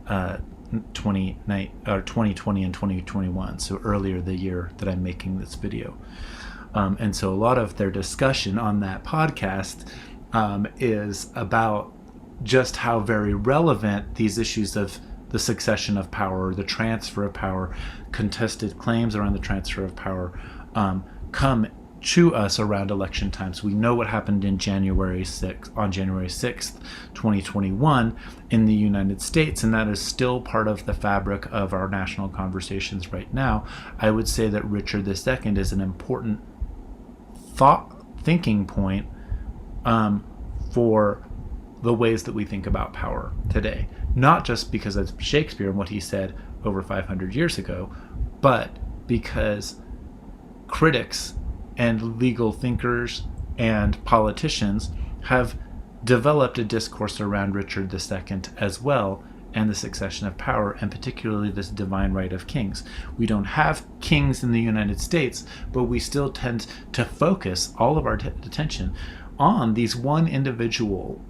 2020 and 2021, so earlier the year that I'm making this video. And so a lot of their discussion on that podcast is about just how very relevant these issues of the succession of power, the transfer of power, contested claims around the transfer of power come to us around election times. We know what happened on January 6th, 2021 in the United States, and that is still part of the fabric of our national conversations right now. I would say that Richard II is an important thinking point for the ways that we think about power today. Not just because of Shakespeare and what he said over 500 years ago, but because critics and legal thinkers and politicians have developed a discourse around Richard II as well, and the succession of power, and particularly this divine right of kings. We don't have kings in the United States, but we still tend to focus all of our attention on this one individual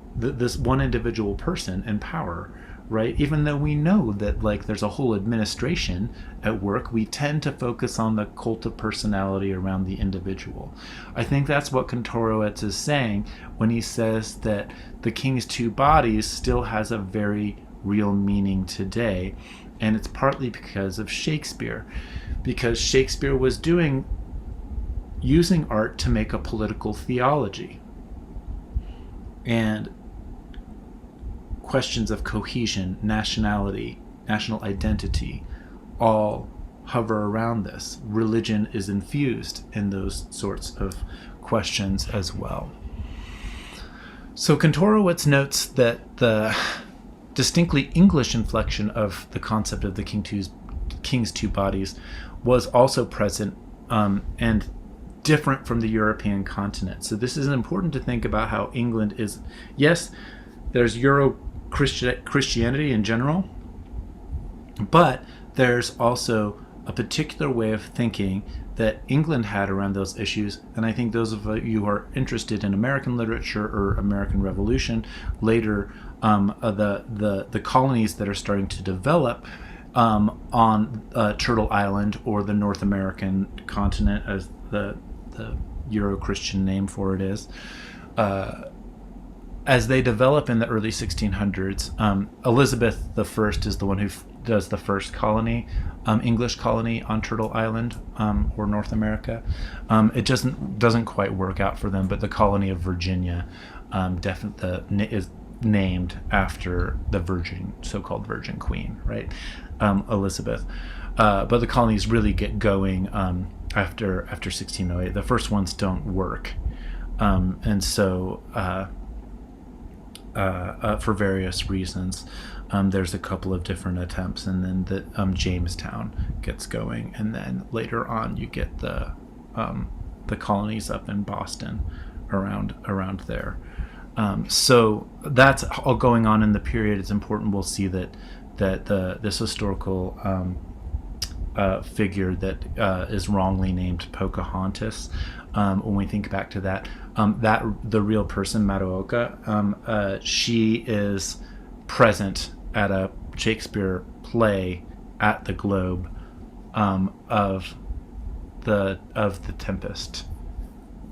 person in power, right? Even though we know that there's a whole administration at work, we tend to focus on the cult of personality around the individual. I think that's what Kantorowicz is saying when he says that the king's two bodies still has a very real meaning today, and it's partly because of Shakespeare, because Shakespeare was using art to make a political theology, and questions of cohesion, nationality, national identity all hover around this. Religion is infused in those sorts of questions as well. So Kantorowicz notes that the distinctly English inflection of the concept of the king's two bodies was also present and different from the European continent. So this is important to think about how England is, yes, there's Christianity in general, but there's also a particular way of thinking that England had around those issues. And I think those of you who are interested in American literature or American Revolution, later the colonies that are starting to develop on Turtle Island, or the North American continent as the Euro-Christian name for it is, as they develop in the early 1600s, Elizabeth I is the one who does the first colony, English colony on Turtle Island, or North America. It doesn't quite work out for them, but the colony of Virginia definitely is named after the so-called Virgin Queen, right? Elizabeth. But the colonies really get going after 1608. The first ones don't work, and so. For various reasons, there's a couple of different attempts, and then Jamestown gets going, and then later on you get the colonies up in Boston around there. So that's all going on in the period. It's important we'll see that this historical figure that is wrongly named Pocahontas, when we think back to that the real person, Mataoka, she is present at a Shakespeare play at the Globe of the Tempest.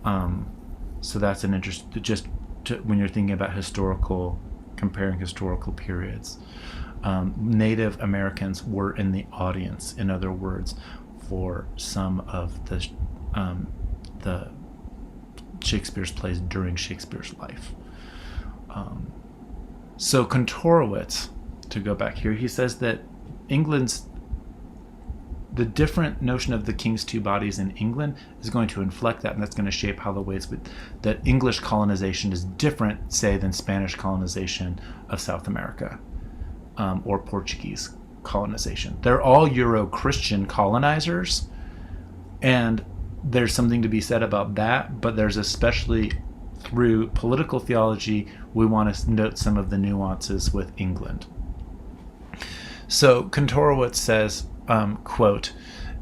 So that's an interest, when you're thinking about comparing historical periods. Native Americans were in the audience, in other words, for some of the Shakespeare's plays during Shakespeare's life. So Kantorowicz, to go back here, he says that the different notion of the king's two bodies in England is going to inflect that, and that's going to shape how the ways that English colonization is different, say, than Spanish colonization of South America, or Portuguese colonization. They're all Euro-Christian colonizers, and there's something to be said about that, but there's especially through political theology, we want to note some of the nuances with England. So Kantorowicz says, quote,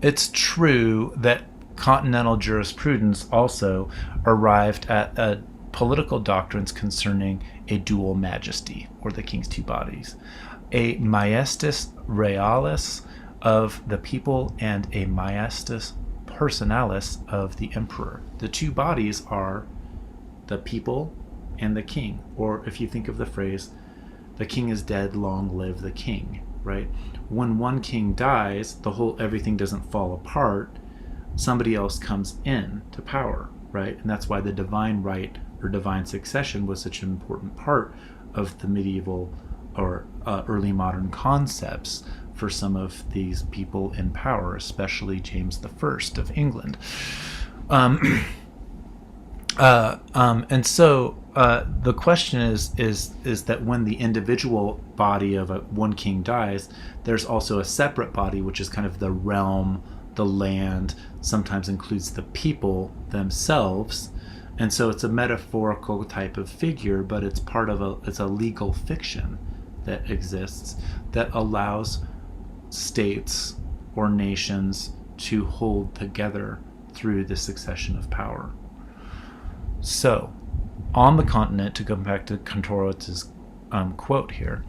"It's true that continental jurisprudence also arrived at political doctrines concerning a dual majesty, or the king's two bodies, a majestas realis of the people and a majestas personalis of the emperor. The two bodies are the people and the king. Or if you think of the phrase, the king is dead, long live the king, right? When one king dies, everything doesn't fall apart. Somebody else comes in to power, right? And that's why the divine right or divine succession was such an important part of the medieval or early modern concepts for some of these people in power, especially James I of England. And so the question is that when the individual body of one king dies, there's also a separate body, which is kind of the realm, the land, sometimes includes the people themselves. And so it's a metaphorical type of figure, but it's it's a legal fiction that exists that allows states or nations to hold together through the succession of power. So, on the continent, to go back to Kantorawitz's quote here,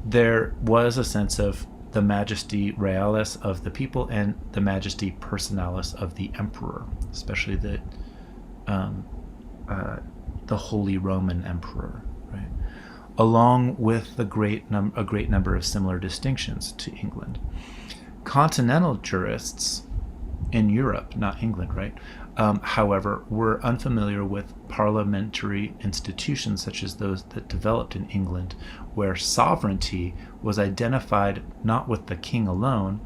there was a sense of the majesty realis of the people and the majesty personalis of the emperor, especially the Holy Roman Emperor, right? Along with a great number of similar distinctions to England. Continental jurists in Europe, not England, right? However, were unfamiliar with parliamentary institutions such as those that developed in England, where sovereignty was identified not with the king alone,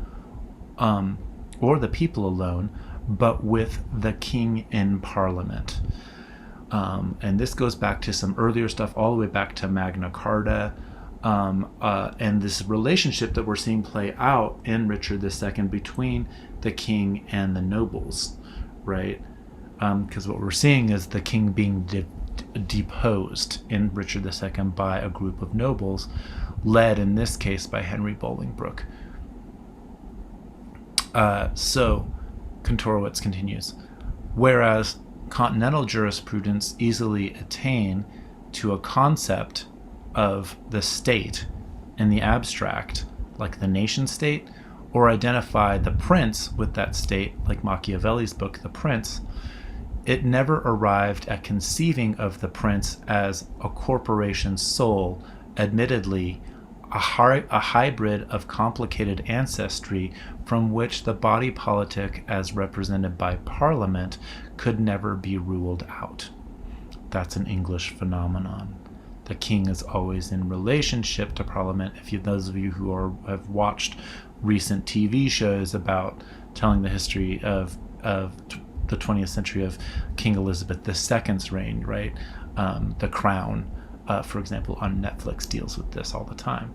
or the people alone, but with the king in parliament. And this goes back to some earlier stuff, all the way back to Magna Carta, and this relationship that we're seeing play out in Richard II between the king and the nobles, right? Because what we're seeing is the king being deposed in Richard II by a group of nobles, led in this case by Henry Bolingbroke. So Kantorowicz continues, whereas continental jurisprudence easily attain to a concept of the state in the abstract, like the nation state, or identify the prince with that state, like Machiavelli's book, The Prince, it never arrived at conceiving of the prince as a corporation's soul, admittedly a hybrid of complicated ancestry from which the body politic as represented by Parliament could never be ruled out. That's an English phenomenon. The king is always in relationship to Parliament. Those of you who have watched recent TV shows about telling the history of the 20th century of King Elizabeth II's reign, right? The Crown, for example, on Netflix deals with this all the time.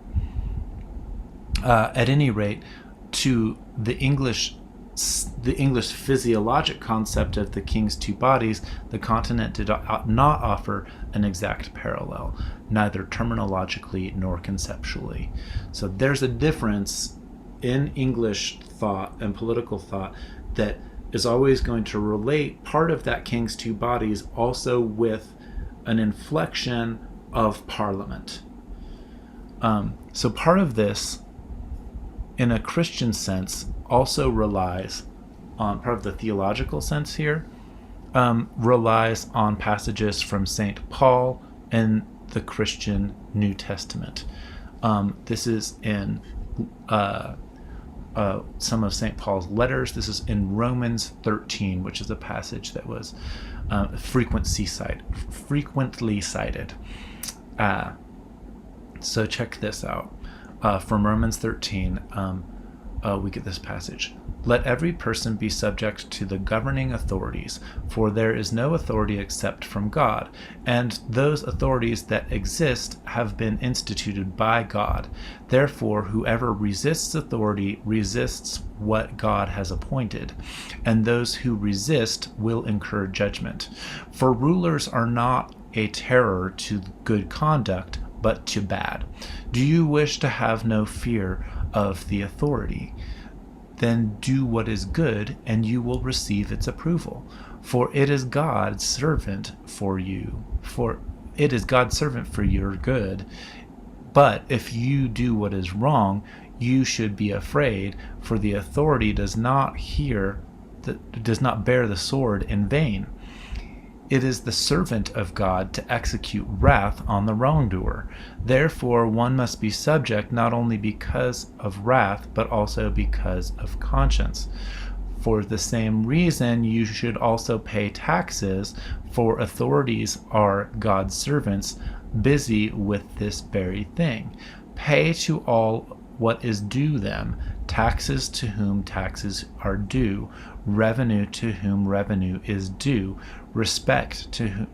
At any rate, to the English physiologic concept of the king's two bodies, the continent did not offer an exact parallel, neither terminologically nor conceptually. So there's a difference in English thought and political thought that is always going to relate part of that king's two bodies also with an inflection of Parliament. So part of this, in a Christian sense, also relies on, part of the theological sense here, relies on passages from St. Paul in the Christian New Testament. This is in some of St. Paul's letters. This is in Romans 13, which is a passage that was frequently cited. So check this out. From Romans 13, we get this passage. Let every person be subject to the governing authorities, for there is no authority except from God, and those authorities that exist have been instituted by God. Therefore, whoever resists authority resists what God has appointed, and those who resist will incur judgment. For rulers are not a terror to good conduct, but to bad. Do you wish to have no fear of the authority? Then do what is good, and you will receive its approval. For it is God's servant for you. For it is God's servant for your good. But if you do what is wrong, you should be afraid, for the authority does not hear does not bear the sword in vain. It is the servant of God to execute wrath on the wrongdoer. Therefore, one must be subject not only because of wrath, but also because of conscience. For the same reason, you should also pay taxes, for authorities are God's servants, busy with this very thing. Pay to all what is due them, taxes to whom taxes are due, revenue to whom revenue is due, respect to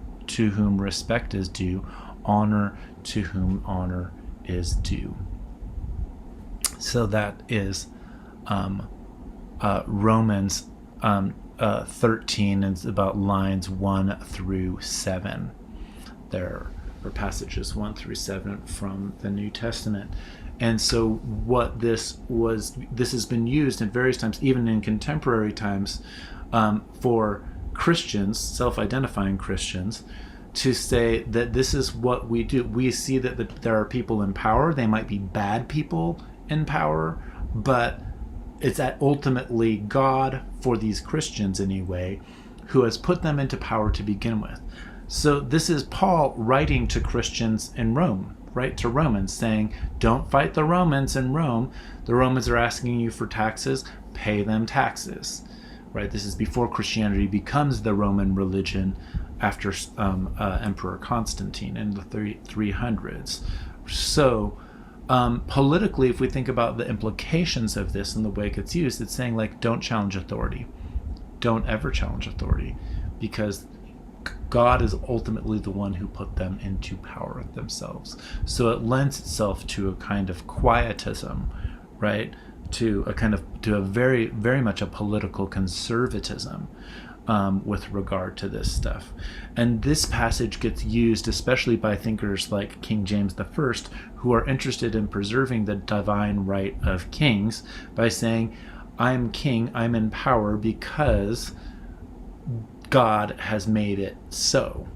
whom respect is due, honor to whom honor is due. So that is Romans 13, and it's about lines 1 through 7. There are passages 1 through 7 from the New Testament. And so what this has been used in various times, even in contemporary times, for Christians, self-identifying Christians, to say that this is what we do. We see that there are people in power. They might be bad people in power, but it's ultimately God, for these Christians anyway, who has put them into power to begin with. So this is Paul writing to Christians in Rome, right, to Romans, saying, don't fight the Romans in Rome. The Romans are asking you for taxes, pay them taxes, right? This is before Christianity becomes the Roman religion after Emperor Constantine in the 300s. So politically, if we think about the implications of this and the way it gets used, it's saying, like, don't challenge authority. Don't ever challenge authority, because God is ultimately the one who put them into power themselves. So it lends itself to a kind of quietism, right? To a very, very much a political conservatism with regard to this stuff. And this passage gets used especially by thinkers like King James I, who are interested in preserving the divine right of kings by saying, I'm king, I'm in power because God has made it so,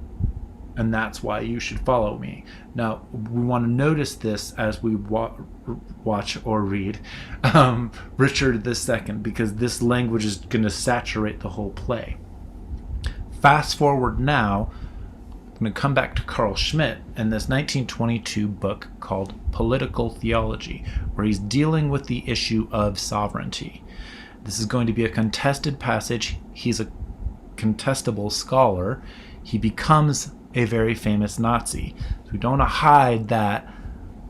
and that's why you should follow me. Now, we want to notice this as we watch or read Richard II, because this language is going to saturate the whole play. Fast forward now, I'm going to come back to Carl Schmitt and this 1922 book called Political Theology, where he's dealing with the issue of sovereignty. This is going to be a contested passage. He's a contestable scholar. He becomes a very famous Nazi. So we don't want to hide that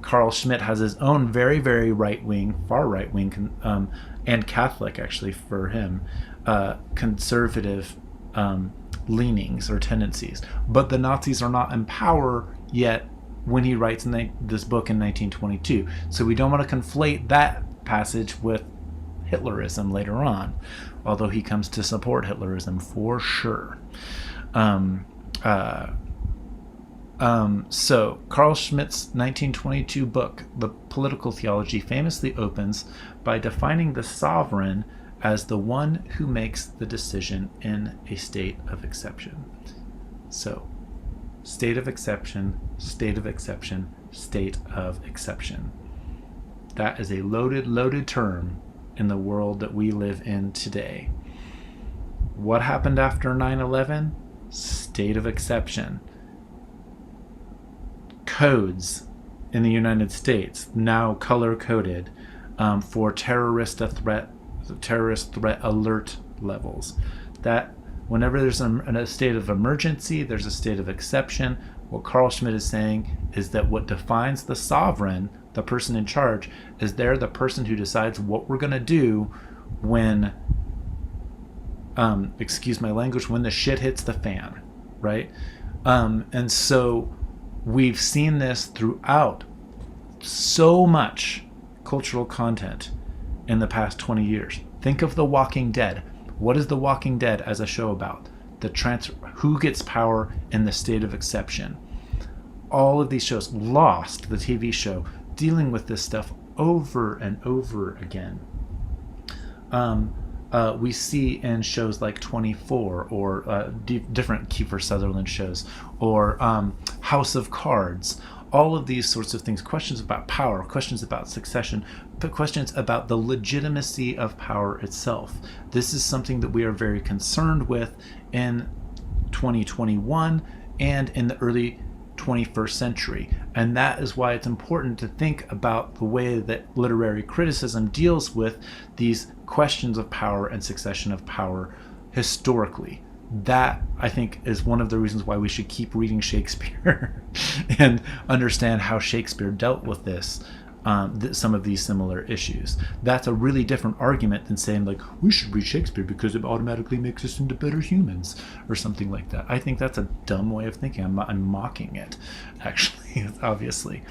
Carl Schmitt has his own very, very right-wing, far right-wing, and Catholic, actually, for him, conservative leanings or tendencies. But the Nazis are not in power yet when he writes this book in 1922. So we don't want to conflate that passage with Hitlerism later on, although he comes to support Hitlerism for sure. So Carl Schmitt's 1922 book, The Political Theology, famously opens by defining the sovereign as the one who makes the decision in a state of exception. So, state of exception, state of exception, state of exception. That is a loaded, loaded term in the world that we live in today. What happened after 9/11? State of exception. Codes in the United States, now color-coded, for terrorist threat alert levels. That whenever there's a state of emergency, there's a state of exception. What Carl Schmitt is saying is that what defines the sovereign, the person in charge, is they're the person who decides what we're going to do when, excuse my language, when the shit hits the fan, right? And so we've seen this throughout so much cultural content in the past 20 years. Think of The Walking Dead. What is The Walking Dead as a show about? Who gets power in the state of exception? All of these shows, Lost, the TV show, dealing with this stuff over and over again. We see in shows like 24 or different Kiefer Sutherland shows, or House of Cards. all of these sorts of things, questions about power, questions about succession, but questions about the legitimacy of power itself. This is something that we are very concerned with in 2021 and in the early 21st century. And that is why it's important to think about the way that literary criticism deals with these questions of power and succession of power historically. That, I think, is one of the reasons why we should keep reading Shakespeare and understand how Shakespeare dealt with this, some of these similar issues. That's a really different argument than saying, like, we should read Shakespeare because it automatically makes us into better humans or something like that. I think that's a dumb way of thinking. I'm mocking it, actually, obviously.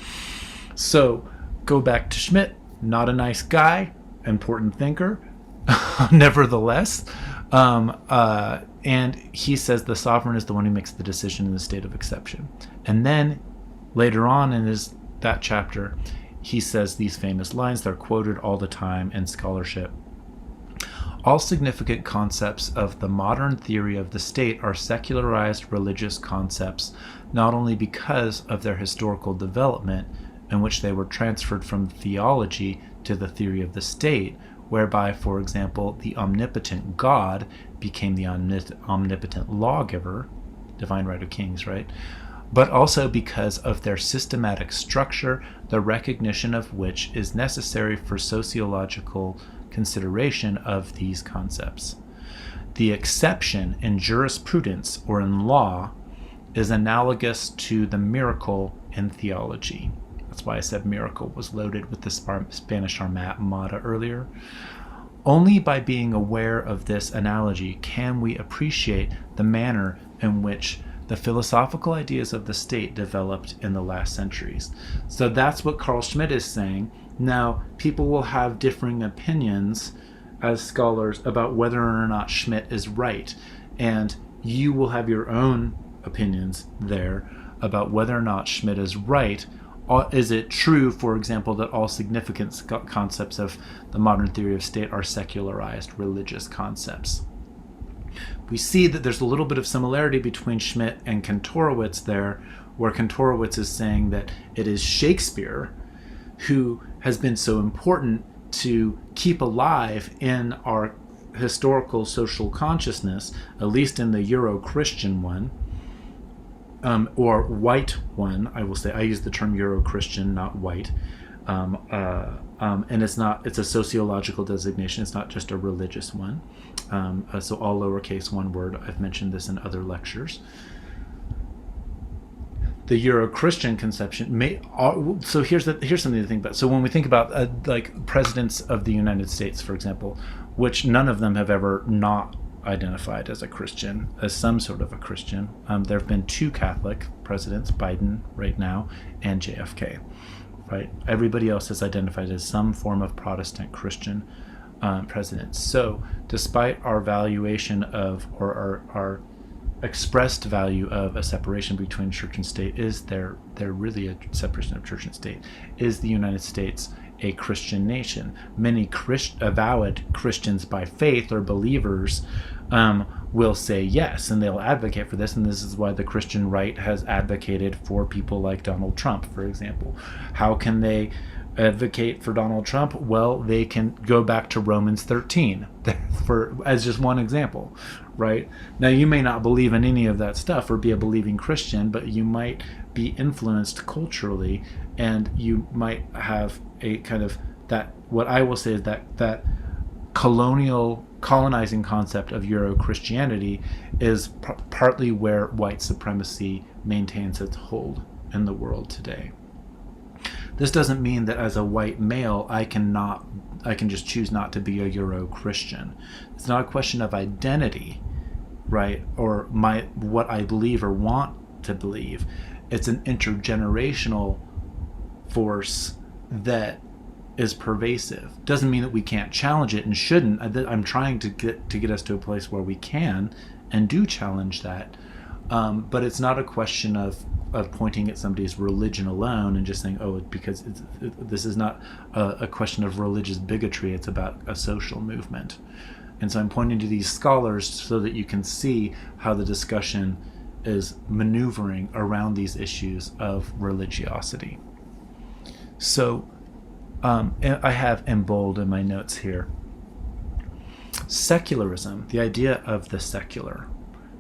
So go back to Schmidt, not a nice guy, important thinker, nevertheless. And he says the sovereign is the one who makes the decision in the state of exception. And then later on in that chapter, he says these famous lines. They're quoted all the time in scholarship. All significant concepts of the modern theory of the state are secularized religious concepts, not only because of their historical development, in which they were transferred from theology to the theory of the state, whereby, for example, the omnipotent God became the omnipotent lawgiver, divine right of kings, right? But also because of their systematic structure, the recognition of which is necessary for sociological consideration of these concepts. The exception in jurisprudence or in law is analogous to the miracle in theology. That's why I said miracle was loaded with the Spanish Armada earlier. Only by being aware of this analogy can we appreciate the manner in which the philosophical ideas of the state developed in the last centuries. So that's what Carl Schmitt is saying. Now, people will have differing opinions as scholars about whether or not Schmitt is right. And you will have your own opinions there about whether or not Schmitt is right. Is it true, for example, that all significant concepts of the modern theory of state are secularized religious concepts? We see that there's a little bit of similarity between Schmitt and Kantorowicz there, where Kantorowicz is saying that it is Shakespeare who has been so important to keep alive in our historical social consciousness, at least in the Euro-Christian one, or white one, I will say. I use the term Euro-Christian, not white. And it's a sociological designation. It's not just a religious one. So all lowercase one word. I've mentioned this in other lectures. The Euro-Christian conception so here's something to think about. So when we think about like presidents of the United States, for example, which none of them have ever not identified as a Christian, as some sort of a Christian. There have been two Catholic presidents, Biden right now, and JFK. Right? Everybody else is identified as some form of Protestant Christian president. So despite our valuation of, or our expressed value of a separation between church and state, is there really a separation of church and state? Is the United States a Christian nation? Many avowed Christians by faith or believers will say yes, and they'll advocate for this, and this is why the Christian right has advocated for people like Donald Trump, for example. How can they advocate for Donald Trump? Well, they can go back to Romans 13 as just one example, right? Now, you may not believe in any of that stuff or be a believing Christian, but you might be influenced culturally, and you might have a kind of that, what I will say is that colonizing concept of Euro-Christianity is partly where white supremacy maintains its hold in the world today. This doesn't mean that as a white male I can just choose not to be a Euro-Christian. It's not a question of identity, right? Or what I believe or want to believe. It's an intergenerational force that is pervasive. Doesn't mean that we can't challenge it and shouldn't. I'm trying to get us to a place where we can and do challenge that. But it's not a question of pointing at somebody's religion alone and just saying, oh, because this is not a question of religious bigotry. It's about a social movement. And so I'm pointing to these scholars so that you can see how the discussion is maneuvering around these issues of religiosity. So I have in bold in my notes here, secularism, the idea of the secular.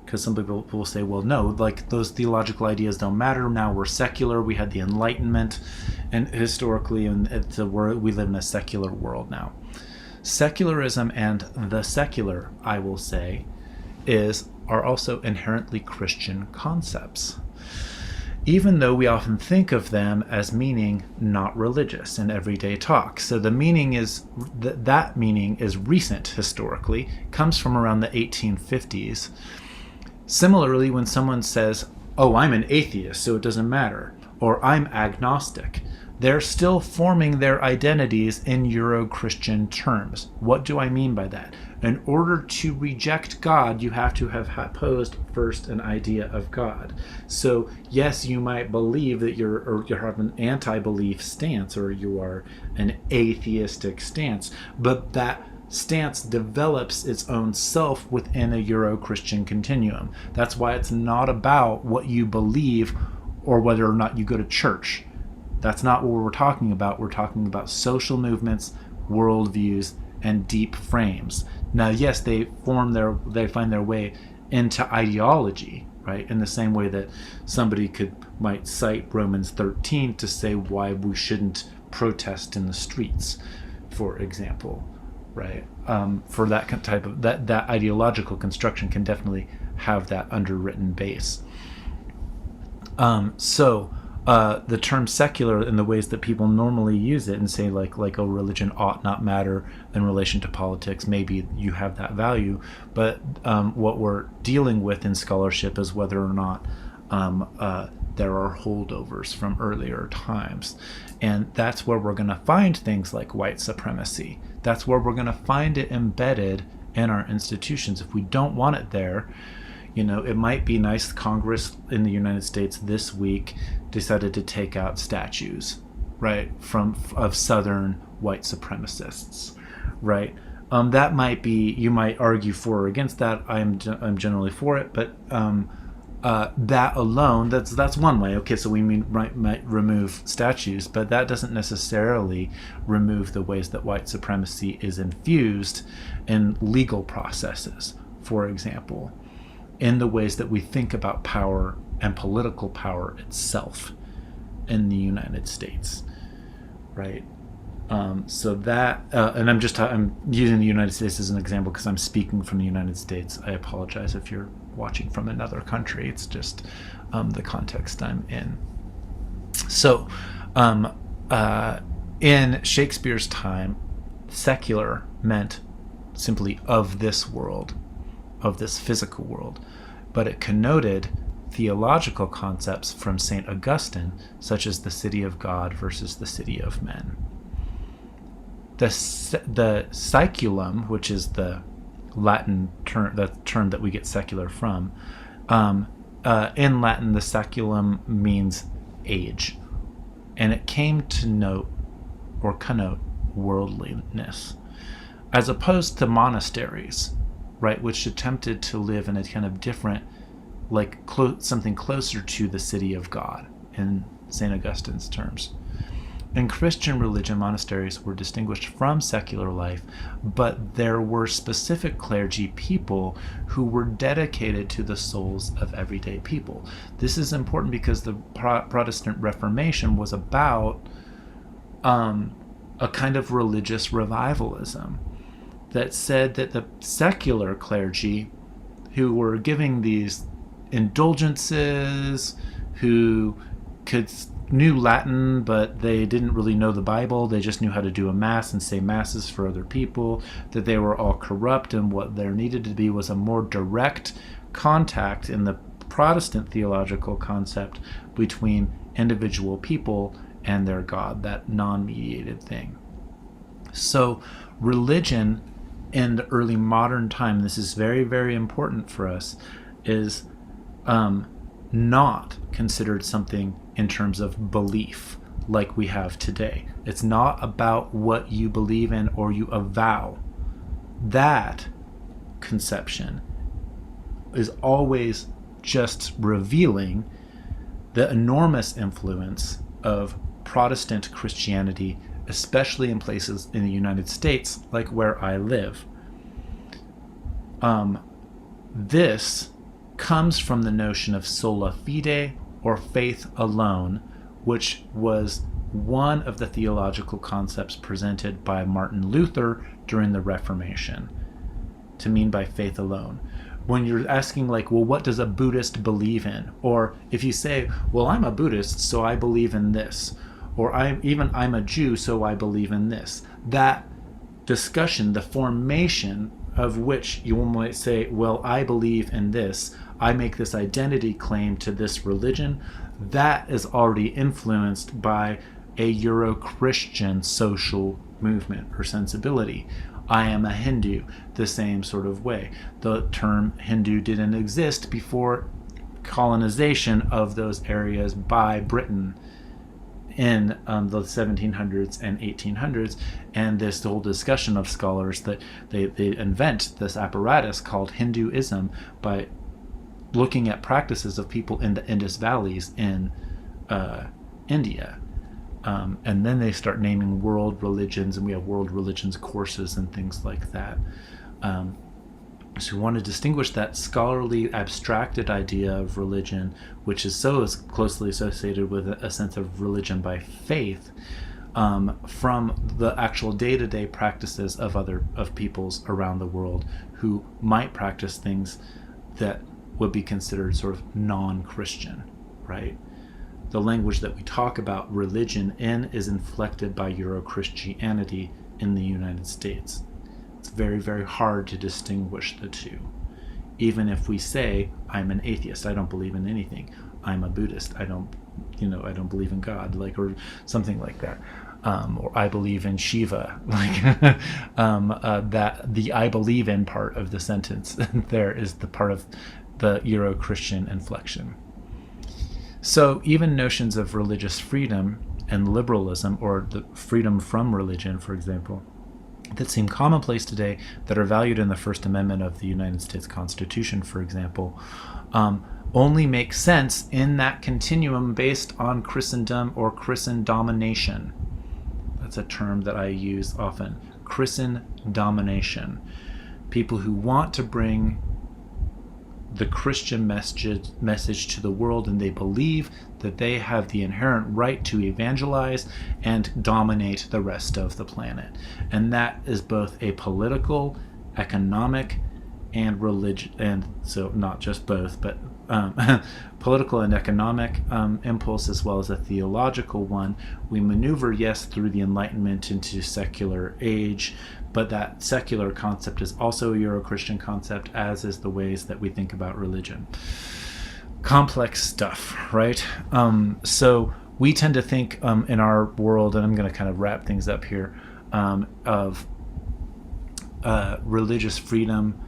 Because some people will say, well, no, like those theological ideas don't matter. Now we're secular. We had the Enlightenment, and historically, and we live in a secular world now. Secularism and the secular, I will say, are also inherently Christian concepts, even though we often think of them as meaning not religious in everyday talk. So the meaning is that meaning is recent historically, comes from around the 1850s. Similarly, when someone says, oh, I'm an atheist, so it doesn't matter, or I'm agnostic, they're still forming their identities in Euro-Christian terms. What do I mean by that? In order to reject God, you have to have posed first an idea of God. So yes, you might believe that you have an anti-belief stance, or you are an atheistic stance, but that stance develops its own self within a Euro-Christian continuum. That's why it's not about what you believe or whether or not you go to church. That's not what we're talking about. We're talking about social movements, worldviews, and deep frames. Now, yes, they find their way into ideology, right? In the same way that somebody might cite Romans 13 to say why we shouldn't protest in the streets, for example, right? For that type of that ideological construction can definitely have that underwritten base. The term secular, in the ways that people normally use it and say like a religion ought not matter in relation to politics, maybe you have that value, but what we're dealing with in scholarship is whether or not there are holdovers from earlier times. And that's where we're going to find things like white supremacy. That's where we're going to find it embedded in our institutions. If we don't want it there, it might be nice. Congress in the United States this week decided to take out statues, right, of Southern white supremacists, right? That might be, you might argue for or against that. I'm generally for it, but that alone, that's one way. Okay, so we might remove statues, but that doesn't necessarily remove the ways that white supremacy is infused in legal processes, for example, in the ways that we think about power and political power itself in the United States, right? So that, and I'm using the United States as an example because I'm speaking from the United States. I apologize if you're watching from another country. It's just the context I'm in. So in Shakespeare's time, secular meant simply of this world, of this physical world, but it connoted theological concepts from St. Augustine, such as the city of God versus the city of men. The saeculum, which is the Latin term, the term that we get secular from, in Latin, the saeculum means age, and it came to connote worldliness, as opposed to monasteries, right, which attempted to live in a kind of different, something closer to the city of God in St. Augustine's terms. In Christian religion, monasteries were distinguished from secular life, but there were specific clergy people who were dedicated to the souls of everyday people. This is important because the Protestant Reformation was about a kind of religious revivalism that said that the secular clergy who were giving these indulgences, who knew Latin, but they didn't really know the Bible. They just knew how to do a mass and say masses for other people, that they were all corrupt, and what there needed to be was a more direct contact in the Protestant theological concept between individual people and their God, that non-mediated thing. So religion in the early modern time, this is very, very important for us, is not considered something in terms of belief like we have today. It's not about what you believe in or you avow. That conception is always just revealing the enormous influence of Protestant Christianity, especially in places in the United States, like where I live. This comes from the notion of sola fide, or faith alone, which was one of the theological concepts presented by Martin Luther during the Reformation, to mean by faith alone. When you're asking, like, well, what does a Buddhist believe in? Or if you say, well, I'm a Buddhist, so I believe in this. Or I'm a Jew, so I believe in this. That discussion, the formation of which you might say, well, I believe in this, I make this identity claim to this religion, that is already influenced by a Euro-Christian social movement or sensibility. I am a Hindu, the same sort of way. The term Hindu didn't exist before colonization of those areas by Britain in the 1700s and 1800s, and this whole discussion of scholars that they invent this apparatus called Hinduism by looking at practices of people in the Indus valleys in India. And then they start naming world religions, and we have world religions courses and things like that. So we want to distinguish that scholarly abstracted idea of religion, which is so closely associated with a sense of religion by faith, from the actual day-to-day practices of peoples around the world who might practice things that would be considered sort of non-Christian, right? The language that we talk about religion in is inflected by Euro-Christianity in the United States. It's very, very hard to distinguish the two. Even if we say, I'm an atheist, I don't believe in anything. I'm a Buddhist, I don't believe in God, like, or something like that. Or I believe in Shiva, like that the I believe in part of the sentence there is the part of the Euro-Christian inflection. So even notions of religious freedom and liberalism, or the freedom from religion, for example, that seem commonplace today, that are valued in the First Amendment of the United States Constitution, for example, only make sense in that continuum based on Christendom or Christen domination. That's a term that I use often. Christen domination. People who want to bring the Christian message to the world, and they believe that they have the inherent right to evangelize and dominate the rest of the planet. And that is both a political, economic, and religious, and so not just both, but political and economic impulse, as well as a theological one. We maneuver, yes, through the Enlightenment into secular age, but that secular concept is also a Euro-Christian concept, as is the ways that we think about religion. Complex stuff, right? So we tend to think in our world, and I'm going to kind of wrap things up here, of religious freedom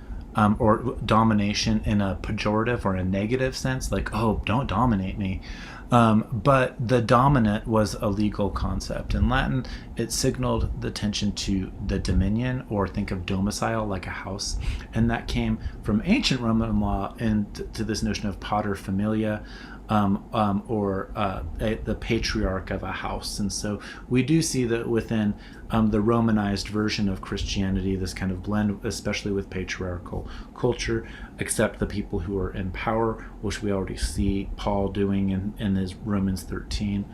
or domination in a pejorative or a negative sense, like, oh, don't dominate me. But the dominant was a legal concept. In Latin, it signaled the tension to the dominion, or think of domicile, like a house. And that came from ancient Roman law and to this notion of pater familia, or the patriarch of a house. And so we do see that within the Romanized version of Christianity, this kind of blend, especially with patriarchal culture, except the people who are in power, which we already see Paul doing in his Romans 13.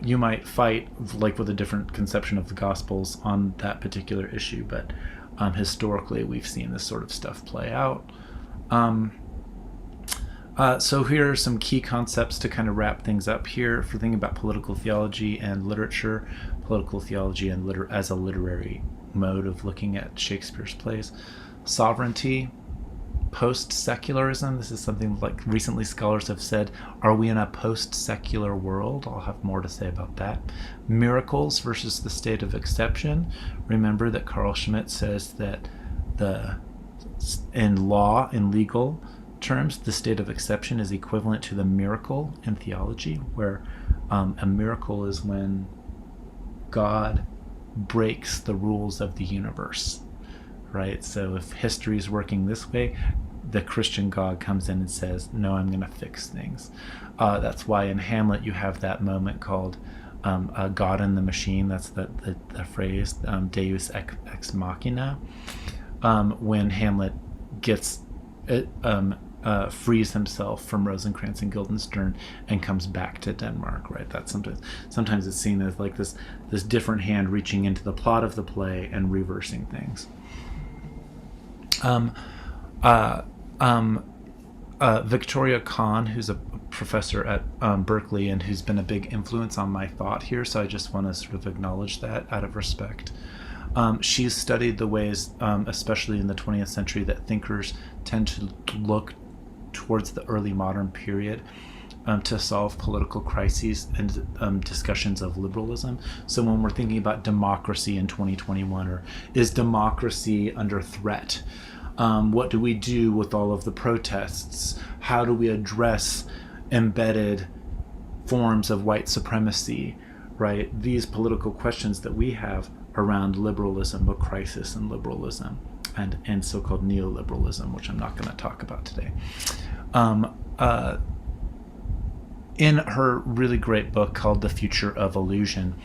You might fight, like, with a different conception of the Gospels on that particular issue, but historically we've seen this sort of stuff play out. So here are some key concepts to kind of wrap things up here for thinking about political theology and literature, political theology and as a literary mode of looking at Shakespeare's plays. Sovereignty, post-secularism. This is something like recently scholars have said, are we in a post-secular world? I'll have more to say about that. Miracles versus the state of exception. Remember that Carl Schmitt says that in law, in legal terms, the state of exception is equivalent to the miracle in theology, where a miracle is when God breaks the rules of the universe, right? So if history is working this way, the Christian God comes in and says, no, I'm going to fix things. That's why in Hamlet you have that moment called God in the machine. That's the phrase, Deus ex machina, when Hamlet gets frees himself from Rosencrantz and Guildenstern and comes back to Denmark, right? That's sometimes it's seen as like this different hand reaching into the plot of the play and reversing things. Victoria Kahn, who's a professor at Berkeley and who's been a big influence on my thought here, so I just want to sort of acknowledge that out of respect. She's studied the ways, especially in the 20th century, that thinkers tend to look towards the early modern period to solve political crises and discussions of liberalism. So when we're thinking about democracy in 2021, or is democracy under threat? What do we do with all of the protests? How do we address embedded forms of white supremacy, right? These political questions that we have around liberalism, a crisis in liberalism, and so-called neoliberalism, which I'm not going to talk about today. In her really great book called The Future of Illusion,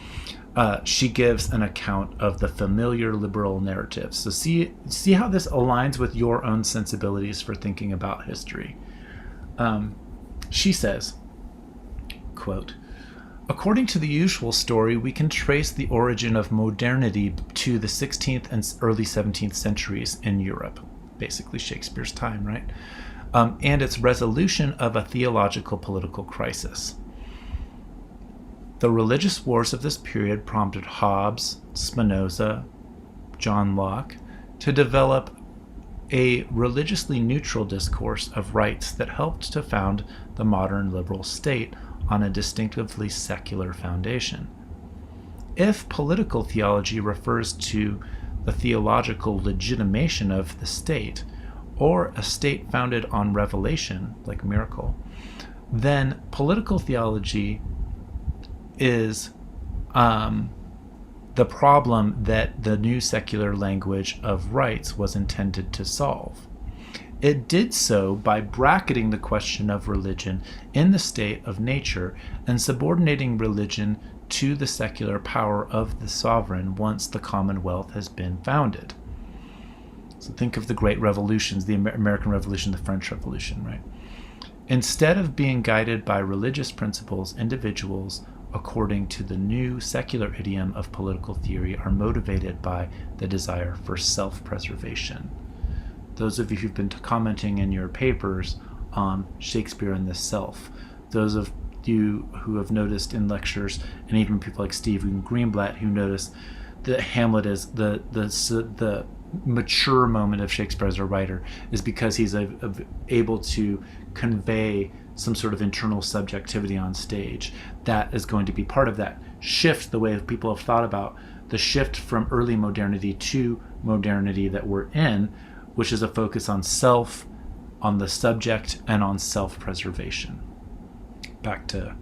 she gives an account of the familiar liberal narrative. So see how this aligns with your own sensibilities for thinking about history. She says, quote, "According to the usual story, we can trace the origin of modernity to the 16th and early 17th centuries in Europe," basically Shakespeare's time, right? And its resolution of a theological political crisis. The religious wars of this period prompted Hobbes, Spinoza, John Locke to develop a religiously neutral discourse of rights that helped to found the modern liberal state on a distinctively secular foundation. If political theology refers to the theological legitimation of the state, or a state founded on revelation, like miracle, then political theology is the problem that the new secular language of rights was intended to solve. It did so by bracketing the question of religion in the state of nature and subordinating religion to the secular power of the sovereign once the Commonwealth has been founded. So think of the great revolutions, the American Revolution, the French Revolution, right? Instead of being guided by religious principles, individuals, according to the new secular idiom of political theory, are motivated by the desire for self-preservation. Those of you who've been commenting in your papers on Shakespeare and the self, those of you who have noticed in lectures, and even people like Stephen Greenblatt who notice that Hamlet is the mature moment of Shakespeare as a writer, is because he's able to convey some sort of internal subjectivity on stage. That is going to be part of that shift, the way people have thought about the shift from early modernity to modernity that we're in, which is a focus on self, on the subject, and on self-preservation. Back to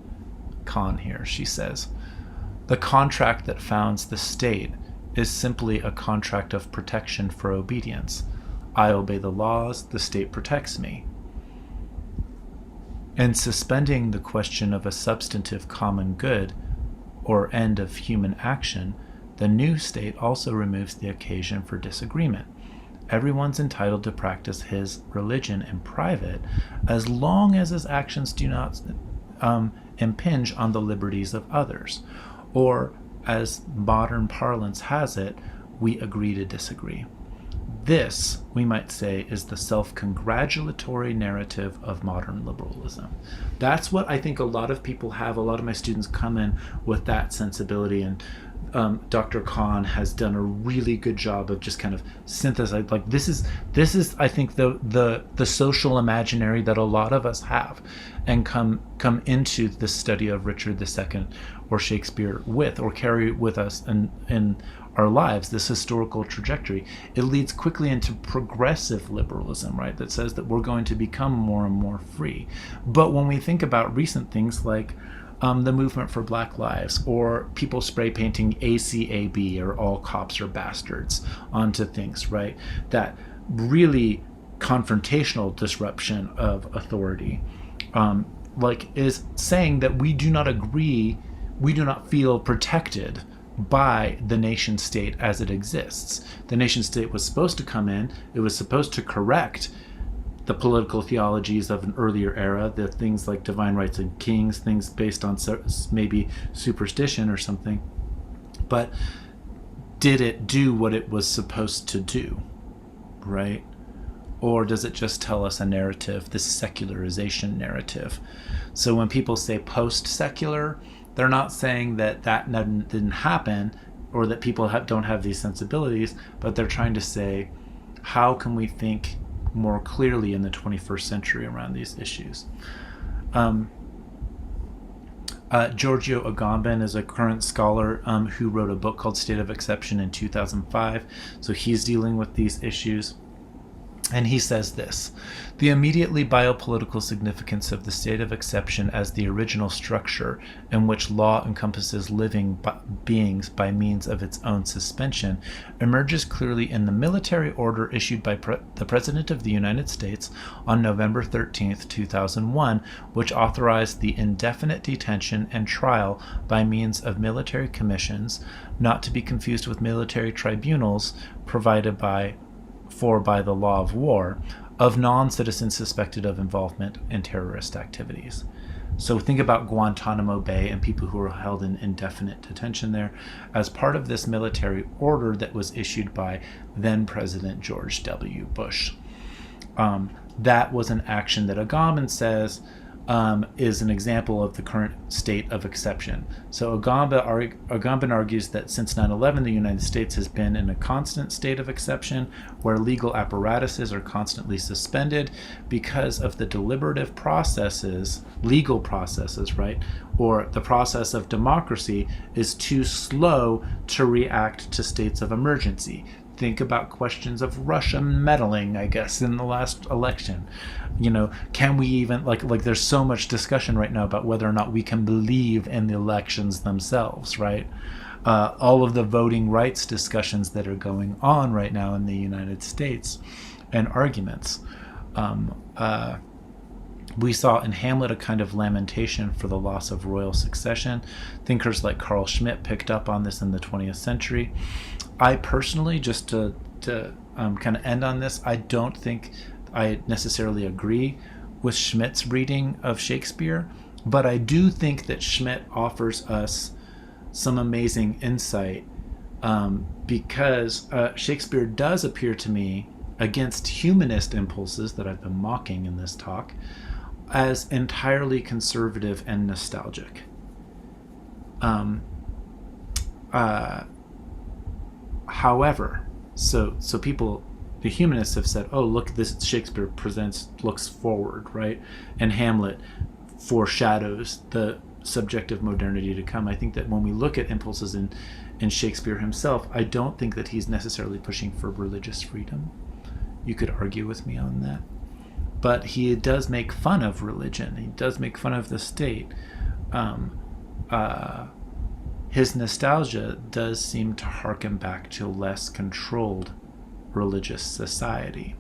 Kahn here. She says, "The contract that founds the state is simply a contract of protection for obedience. I obey the laws, the state protects me. In suspending the question of a substantive common good or end of human action, the new state also removes the occasion for disagreement. Everyone's entitled to practice his religion in private as long as his actions do not impinge on the liberties of others. Or, as modern parlance has it, we agree to disagree. This, we might say, is the self-congratulatory narrative of modern liberalism." That's what I think a lot of people have. A lot of my students come in with that sensibility, and Dr. Kahn has done a really good job of just kind of synthesizing. Like this is I think the social imaginary that a lot of us have, and come into the study of Richard II or Shakespeare with, or carry with us in our lives, this historical trajectory. It leads quickly into progressive liberalism, right? That says that we're going to become more and more free. But when we think about recent things like the movement for Black Lives, or people spray painting ACAB, or all cops are bastards, onto things, right? That really confrontational disruption of authority, is saying that we do not agree, we do not feel protected by the nation state as it exists. The nation state was supposed to come in, it was supposed to correct the political theologies of an earlier era, the things like divine rights and kings, things based on maybe superstition or something. But did it do what it was supposed to do, right? Or does it just tell us a narrative, this secularization narrative? So when people say post-secular, they're not saying that didn't happen or that people don't have these sensibilities, but they're trying to say, how can we think more clearly in the 21st century around these issues? Giorgio Agamben is a current scholar who wrote a book called State of Exception in 2005. So he's dealing with these issues. And he says this: the immediately biopolitical significance of the state of exception as the original structure in which law encompasses living beings by means of its own suspension emerges clearly in the military order issued by the President of the United States on November 13th, 2001, which authorized the indefinite detention and trial by means of military commissions, not to be confused with military tribunals provided by the law of war, of non-citizens suspected of involvement in terrorist activities. So think about Guantanamo Bay and people who were held in indefinite detention there as part of this military order that was issued by then President George W. Bush. That was an action that Agamben says is an example of the current state of exception. So Agamben argues that since 9/11, the United States has been in a constant state of exception where legal apparatuses are constantly suspended because of the deliberative processes, legal processes, right? Or the process of democracy is too slow to react to states of emergency. Think about questions of Russia meddling, I guess, in the last election. Can we even, like there's so much discussion right now about whether or not we can believe in the elections themselves, right? All of the voting rights discussions that are going on right now in the United States and arguments. We saw in Hamlet a kind of lamentation for the loss of royal succession. Thinkers like Carl Schmitt picked up on this in the 20th century. I personally, just to kind of end on this, I don't think I necessarily agree with Schmitt's reading of Shakespeare, but I do think that Schmitt offers us some amazing insight because Shakespeare does appear to me, against humanist impulses that I've been mocking in this talk, as entirely conservative and nostalgic. However, so people, the humanists have said, oh, look, this Shakespeare looks forward, right? And Hamlet foreshadows the subjective modernity to come. I think that when we look at impulses in Shakespeare himself, I don't think that he's necessarily pushing for religious freedom. You could argue with me on that. But he does make fun of religion. He does make fun of the state. His nostalgia does seem to harken back to less controlled religious society.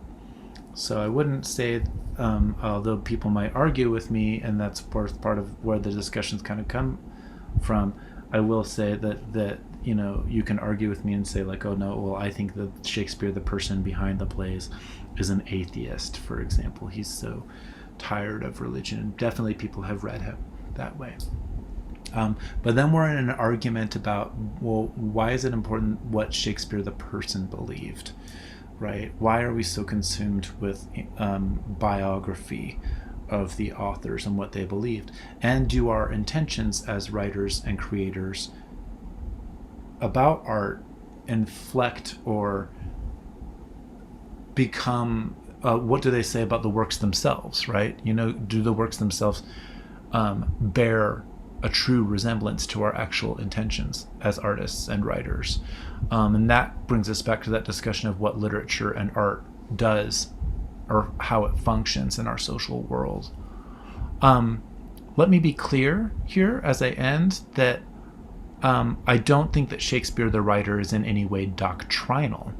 So I wouldn't say, although people might argue with me, and that's part of where the discussions kind of come from, I will say that you can argue with me and say like, oh no, well, I think that Shakespeare, the person behind the plays, is an atheist, for example. He's so tired of religion. Definitely people have read him that way. But then we're in an argument about, well, why is it important what Shakespeare the person believed, right? Why are we so consumed with biography of the authors and what they believed? And do our intentions as writers and creators about art inflect or become, what do they say about the works themselves, right? Do the works themselves bear a true resemblance to our actual intentions as artists and writers? And that brings us back to that discussion of what literature and art does, or how it functions in our social world. Let me be clear here as I end that I don't think that Shakespeare the writer is in any way doctrinal.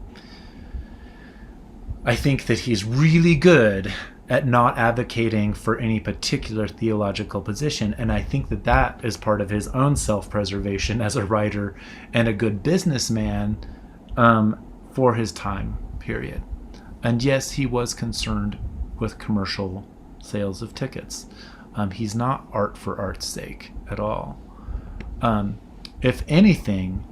I think that he's really good at not advocating for any particular theological position, and I think that that is part of his own self-preservation as a writer and a good businessman for his time period. And yes, he was concerned with commercial sales of tickets. He's not art for art's sake at all. If anything,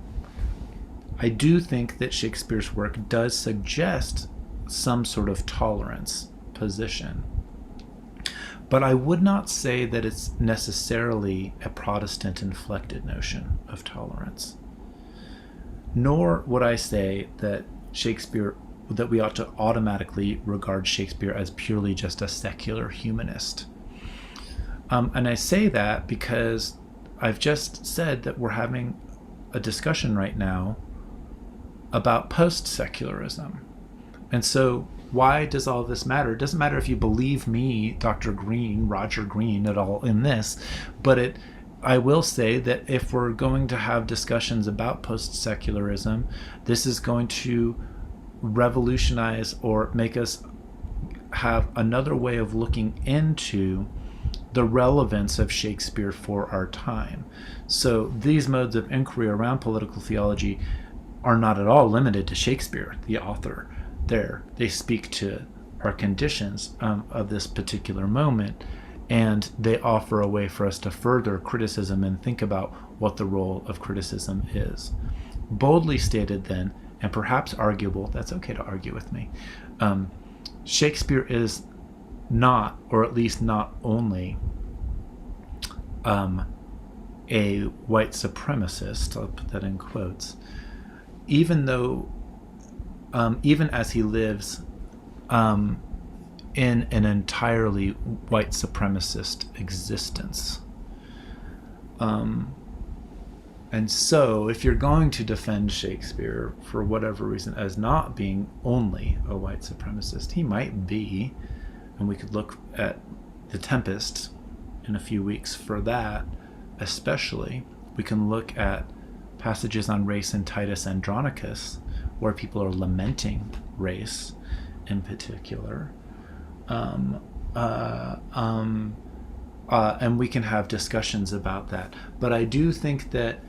I do think that Shakespeare's work does suggest some sort of tolerance position. But I would not say that it's necessarily a Protestant inflected notion of tolerance. Nor would I say that we ought to automatically regard Shakespeare as purely just a secular humanist. And I say that because I've just said that we're having a discussion right now about post-secularism. And so why does all this matter? It doesn't matter if you believe me, Dr. Green, Roger Green, at all in this, but I will say that if we're going to have discussions about post-secularism, this is going to revolutionize or make us have another way of looking into the relevance of Shakespeare for our time. So these modes of inquiry around political theology are not at all limited to Shakespeare, the author. They speak to our conditions of this particular moment, and they offer a way for us to further criticism and think about what the role of criticism is. Boldly stated then, and perhaps arguable, that's okay to argue with me, Shakespeare is not, or at least not only, a white supremacist, I'll put that in quotes, even as he lives in an entirely white supremacist existence. And so if you're going to defend Shakespeare for whatever reason as not being only a white supremacist, he might be, and we could look at The Tempest in a few weeks for that especially. We can look at passages on race in Titus Andronicus, where people are lamenting race in particular. And we can have discussions about that. But I do think that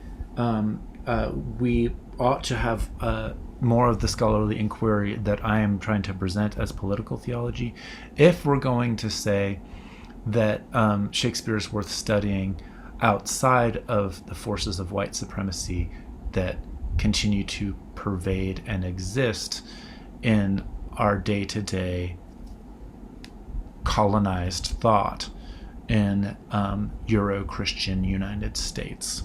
we ought to have more of the scholarly inquiry that I am trying to present as political theology, if we're going to say that Shakespeare is worth studying outside of the forces of white supremacy that continue to pervade and exist in our day-to-day colonized thought in Euro-Christian United States.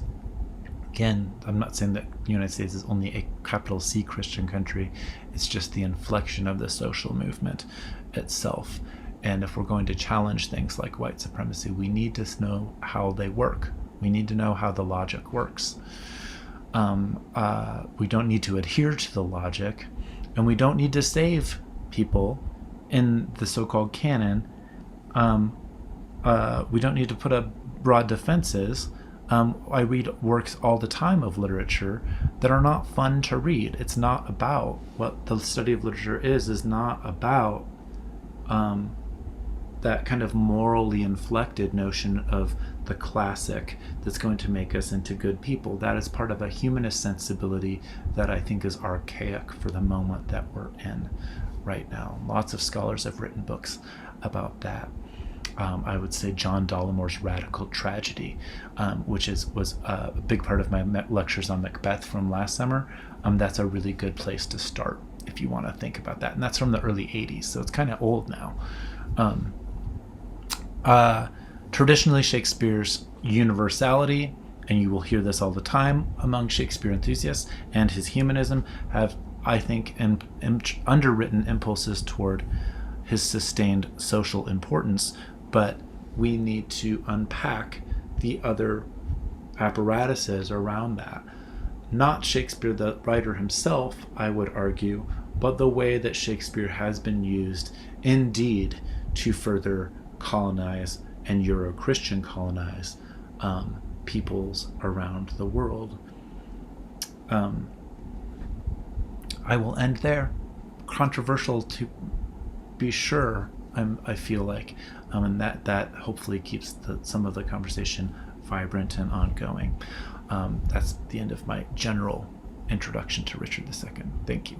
Again, I'm not saying that the United States is only a capital C Christian country. It's just the inflection of the social movement itself. And if we're going to challenge things like white supremacy, we need to know how they work. We need to know how the logic works. We don't need to adhere to the logic, and we don't need to save people in the so-called canon. We don't need to put up broad defenses. I read works all the time of literature that are not fun to read. It's not about what the study of literature is not about that kind of morally inflected notion of the classic that's going to make us into good people. That is part of a humanist sensibility that I think is archaic for the moment that we're in right now. Lots of scholars have written books about that. I would say John Dollimore's Radical Tragedy, which was a big part of my lectures on Macbeth from last summer. That's a really good place to start if you want to think about that. And that's from the early 80s, so it's kind of old now. Traditionally, Shakespeare's universality, and you will hear this all the time among Shakespeare enthusiasts, and his humanism have, I think, underwritten impulses toward his sustained social importance, but we need to unpack the other apparatuses around that. Not Shakespeare, the writer himself, I would argue, but the way that Shakespeare has been used, indeed, to further colonize and Euro-Christian colonize peoples around the world. I will end there. controversial to be sure. I feel like, and that hopefully keeps some of the conversation vibrant and ongoing. That's the end of my general introduction to Richard II. Thank you.